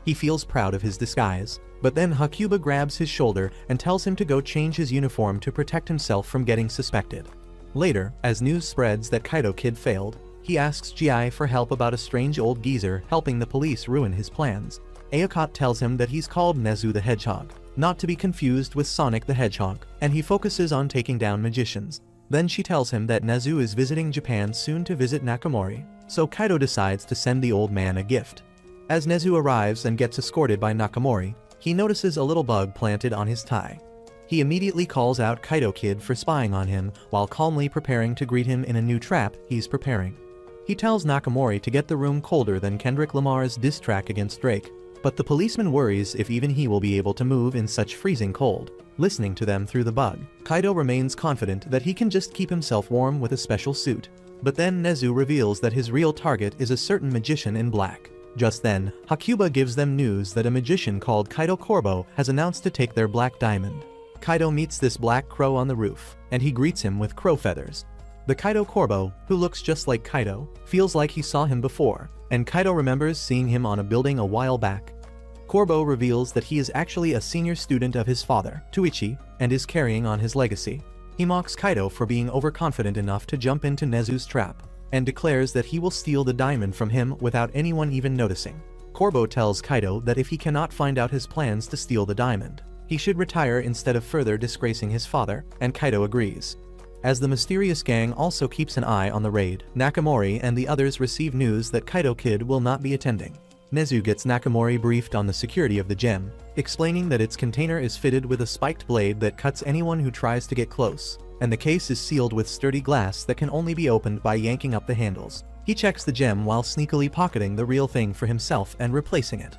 He feels proud of his disguise, but then Hakuba grabs his shoulder and tells him to go change his uniform to protect himself from getting suspected. Later, as news spreads that Kaido Kid failed, he asks GI for help about a strange old geezer helping the police ruin his plans. Ayako tells him that he's called Nezu the Hedgehog, not to be confused with Sonic the Hedgehog, and he focuses on taking down magicians. Then she tells him that Nezu is visiting Japan soon to visit Nakamori, so Kaido decides to send the old man a gift. As Nezu arrives and gets escorted by Nakamori, he notices a little bug planted on his tie. He immediately calls out Kaido Kid for spying on him while calmly preparing to greet him in a new trap he's preparing. He tells Nakamori to get the room colder than Kendrick Lamar's diss track against Drake, but the policeman worries if even he will be able to move in such freezing cold. Listening to them through the bug, Kaido remains confident that he can just keep himself warm with a special suit. But then Nezu reveals that his real target is a certain magician in black. Just then, Hakuba gives them news that a magician called Kaido Corbo has announced to take their black diamond. Kaido meets this black crow on the roof, and he greets him with crow feathers. The Kaido Corbo, who looks just like Kaido, feels like he saw him before, and Kaido remembers seeing him on a building a while back. Corbo reveals that he is actually a senior student of his father, Tuichi, and is carrying on his legacy. He mocks Kaido for being overconfident enough to jump into Nezu's trap, and declares that he will steal the diamond from him without anyone even noticing. Corbo tells Kaido that if he cannot find out his plans to steal the diamond, he should retire instead of further disgracing his father, and Kaido agrees. As the mysterious gang also keeps an eye on the raid, Nakamori and the others receive news that Kaido Kid will not be attending. Nezu gets Nakamori briefed on the security of the gem, explaining that its container is fitted with a spiked blade that cuts anyone who tries to get close, and the case is sealed with sturdy glass that can only be opened by yanking up the handles. He checks the gem while sneakily pocketing the real thing for himself and replacing it.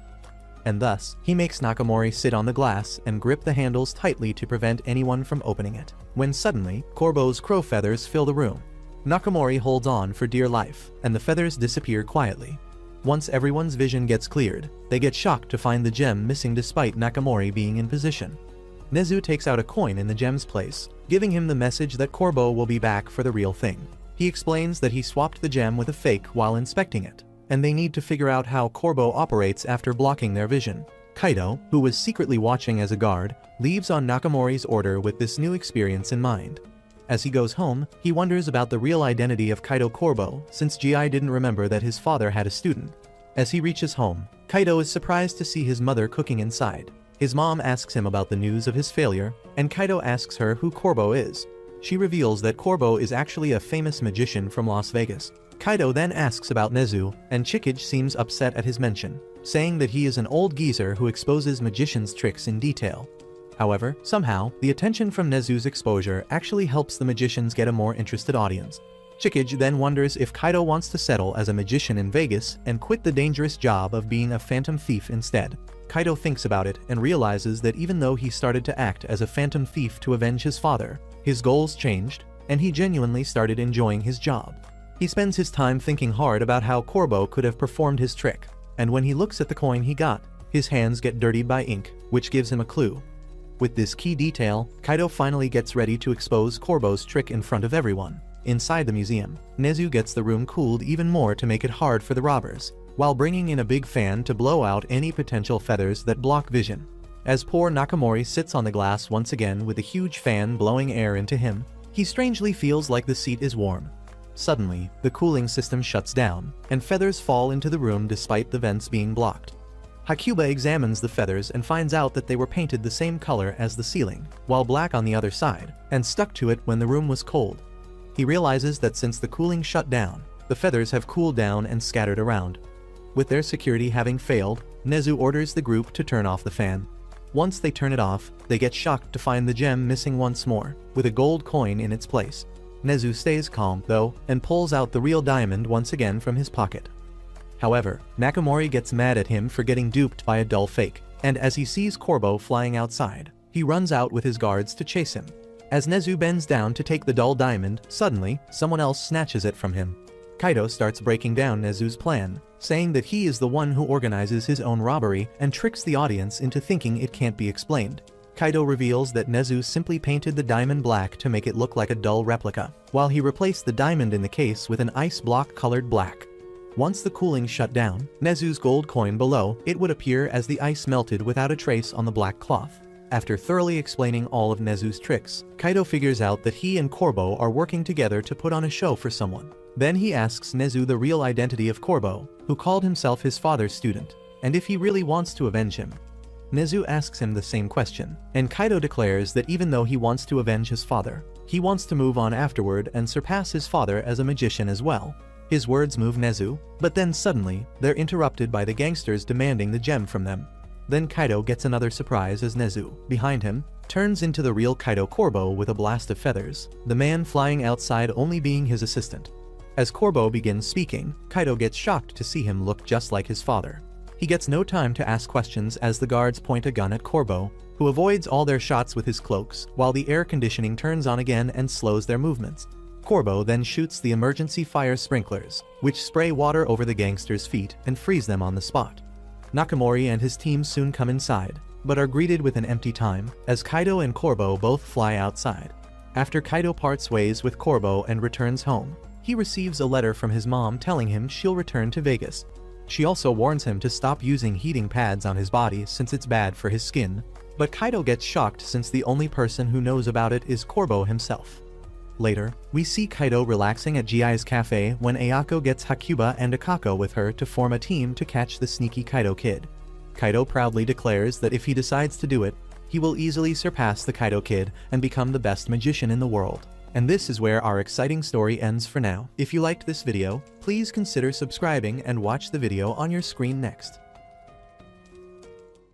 And thus, he makes Nakamori sit on the glass and grip the handles tightly to prevent anyone from opening it. When suddenly, Corbo's crow feathers fill the room. Nakamori holds on for dear life, and the feathers disappear quietly. Once everyone's vision gets cleared, they get shocked to find the gem missing despite Nakamori being in position. Nezu takes out a coin in the gem's place, giving him the message that Corbo will be back for the real thing. He explains that he swapped the gem with a fake while inspecting it, and they need to figure out how Corbo operates after blocking their vision. Kaido, who was secretly watching as a guard, leaves on Nakamori's order with this new experience in mind. As he goes home, he wonders about the real identity of Kaido Corbo, since GI didn't remember that his father had a student. As he reaches home, Kaido is surprised to see his mother cooking inside. His mom asks him about the news of his failure, and Kaido asks her who Corbo is. She reveals that Corbo is actually a famous magician from Las Vegas. Kaido then asks about Nezu, and Chickage seems upset at his mention, saying that he is an old geezer who exposes magicians' tricks in detail. However, somehow, the attention from Nezu's exposure actually helps the magicians get a more interested audience. Chickage then wonders if Kaido wants to settle as a magician in Vegas and quit the dangerous job of being a phantom thief instead. Kaido thinks about it and realizes that even though he started to act as a phantom thief to avenge his father, his goals changed, and he genuinely started enjoying his job. He spends his time thinking hard about how Corbo could have performed his trick, and when he looks at the coin he got, his hands get dirtied by ink, which gives him a clue. With this key detail, Kaido finally gets ready to expose Corbo's trick in front of everyone. Inside the museum, Nezu gets the room cooled even more to make it hard for the robbers, while bringing in a big fan to blow out any potential feathers that block vision. As poor Nakamori sits on the glass once again with a huge fan blowing air into him, he strangely feels like the seat is warm. Suddenly, the cooling system shuts down, and feathers fall into the room despite the vents being blocked. Hakuba examines the feathers and finds out that they were painted the same color as the ceiling, while black on the other side, and stuck to it when the room was cold. He realizes that since the cooling shut down, the feathers have cooled down and scattered around. With their security having failed, Nezu orders the group to turn off the fan. Once they turn it off, they get shocked to find the gem missing once more, with a gold coin in its place. Nezu stays calm, though, and pulls out the real diamond once again from his pocket. However, Nakamori gets mad at him for getting duped by a dull fake, and as he sees Corbo flying outside, he runs out with his guards to chase him. As Nezu bends down to take the dull diamond, suddenly, someone else snatches it from him. Kaido starts breaking down Nezu's plan, saying that he is the one who organizes his own robbery and tricks the audience into thinking it can't be explained. Kaido reveals that Nezu simply painted the diamond black to make it look like a dull replica, while he replaced the diamond in the case with an ice block colored black. Once the cooling shut down, Nezu's gold coin below it would appear as the ice melted without a trace on the black cloth. After thoroughly explaining all of Nezu's tricks, Kaido figures out that he and Corbo are working together to put on a show for someone. Then he asks Nezu the real identity of Corbo, who called himself his father's student, and if he really wants to avenge him. Nezu asks him the same question, and Kaido declares that even though he wants to avenge his father, he wants to move on afterward and surpass his father as a magician as well. His words move Nezu, but then suddenly, they're interrupted by the gangsters demanding the gem from them. Then Kaido gets another surprise as Nezu, behind him, turns into the real Kaido Corbo with a blast of feathers, the man flying outside only being his assistant. As Corbo begins speaking, Kaido gets shocked to see him look just like his father. He gets no time to ask questions as the guards point a gun at Corbo, who avoids all their shots with his cloaks, while the air conditioning turns on again and slows their movements. Corbo then shoots the emergency fire sprinklers, which spray water over the gangsters' feet and freeze them on the spot. Nakamori and his team soon come inside, but are greeted with an empty time, as Kaido and Corbo both fly outside. After Kaido parts ways with Corbo and returns home, he receives a letter from his mom telling him she'll return to Vegas. She also warns him to stop using heating pads on his body since it's bad for his skin. But Kaido gets shocked since the only person who knows about it is Corbo himself. Later, we see Kaido relaxing at Gi's cafe when Ayako gets Hakuba and Akako with her to form a team to catch the sneaky Kaido kid. Kaido proudly declares that if he decides to do it, he will easily surpass the Kaido kid and become the best magician in the world. And this is where our exciting story ends for now. If you liked this video, please consider subscribing and watch the video on your screen next.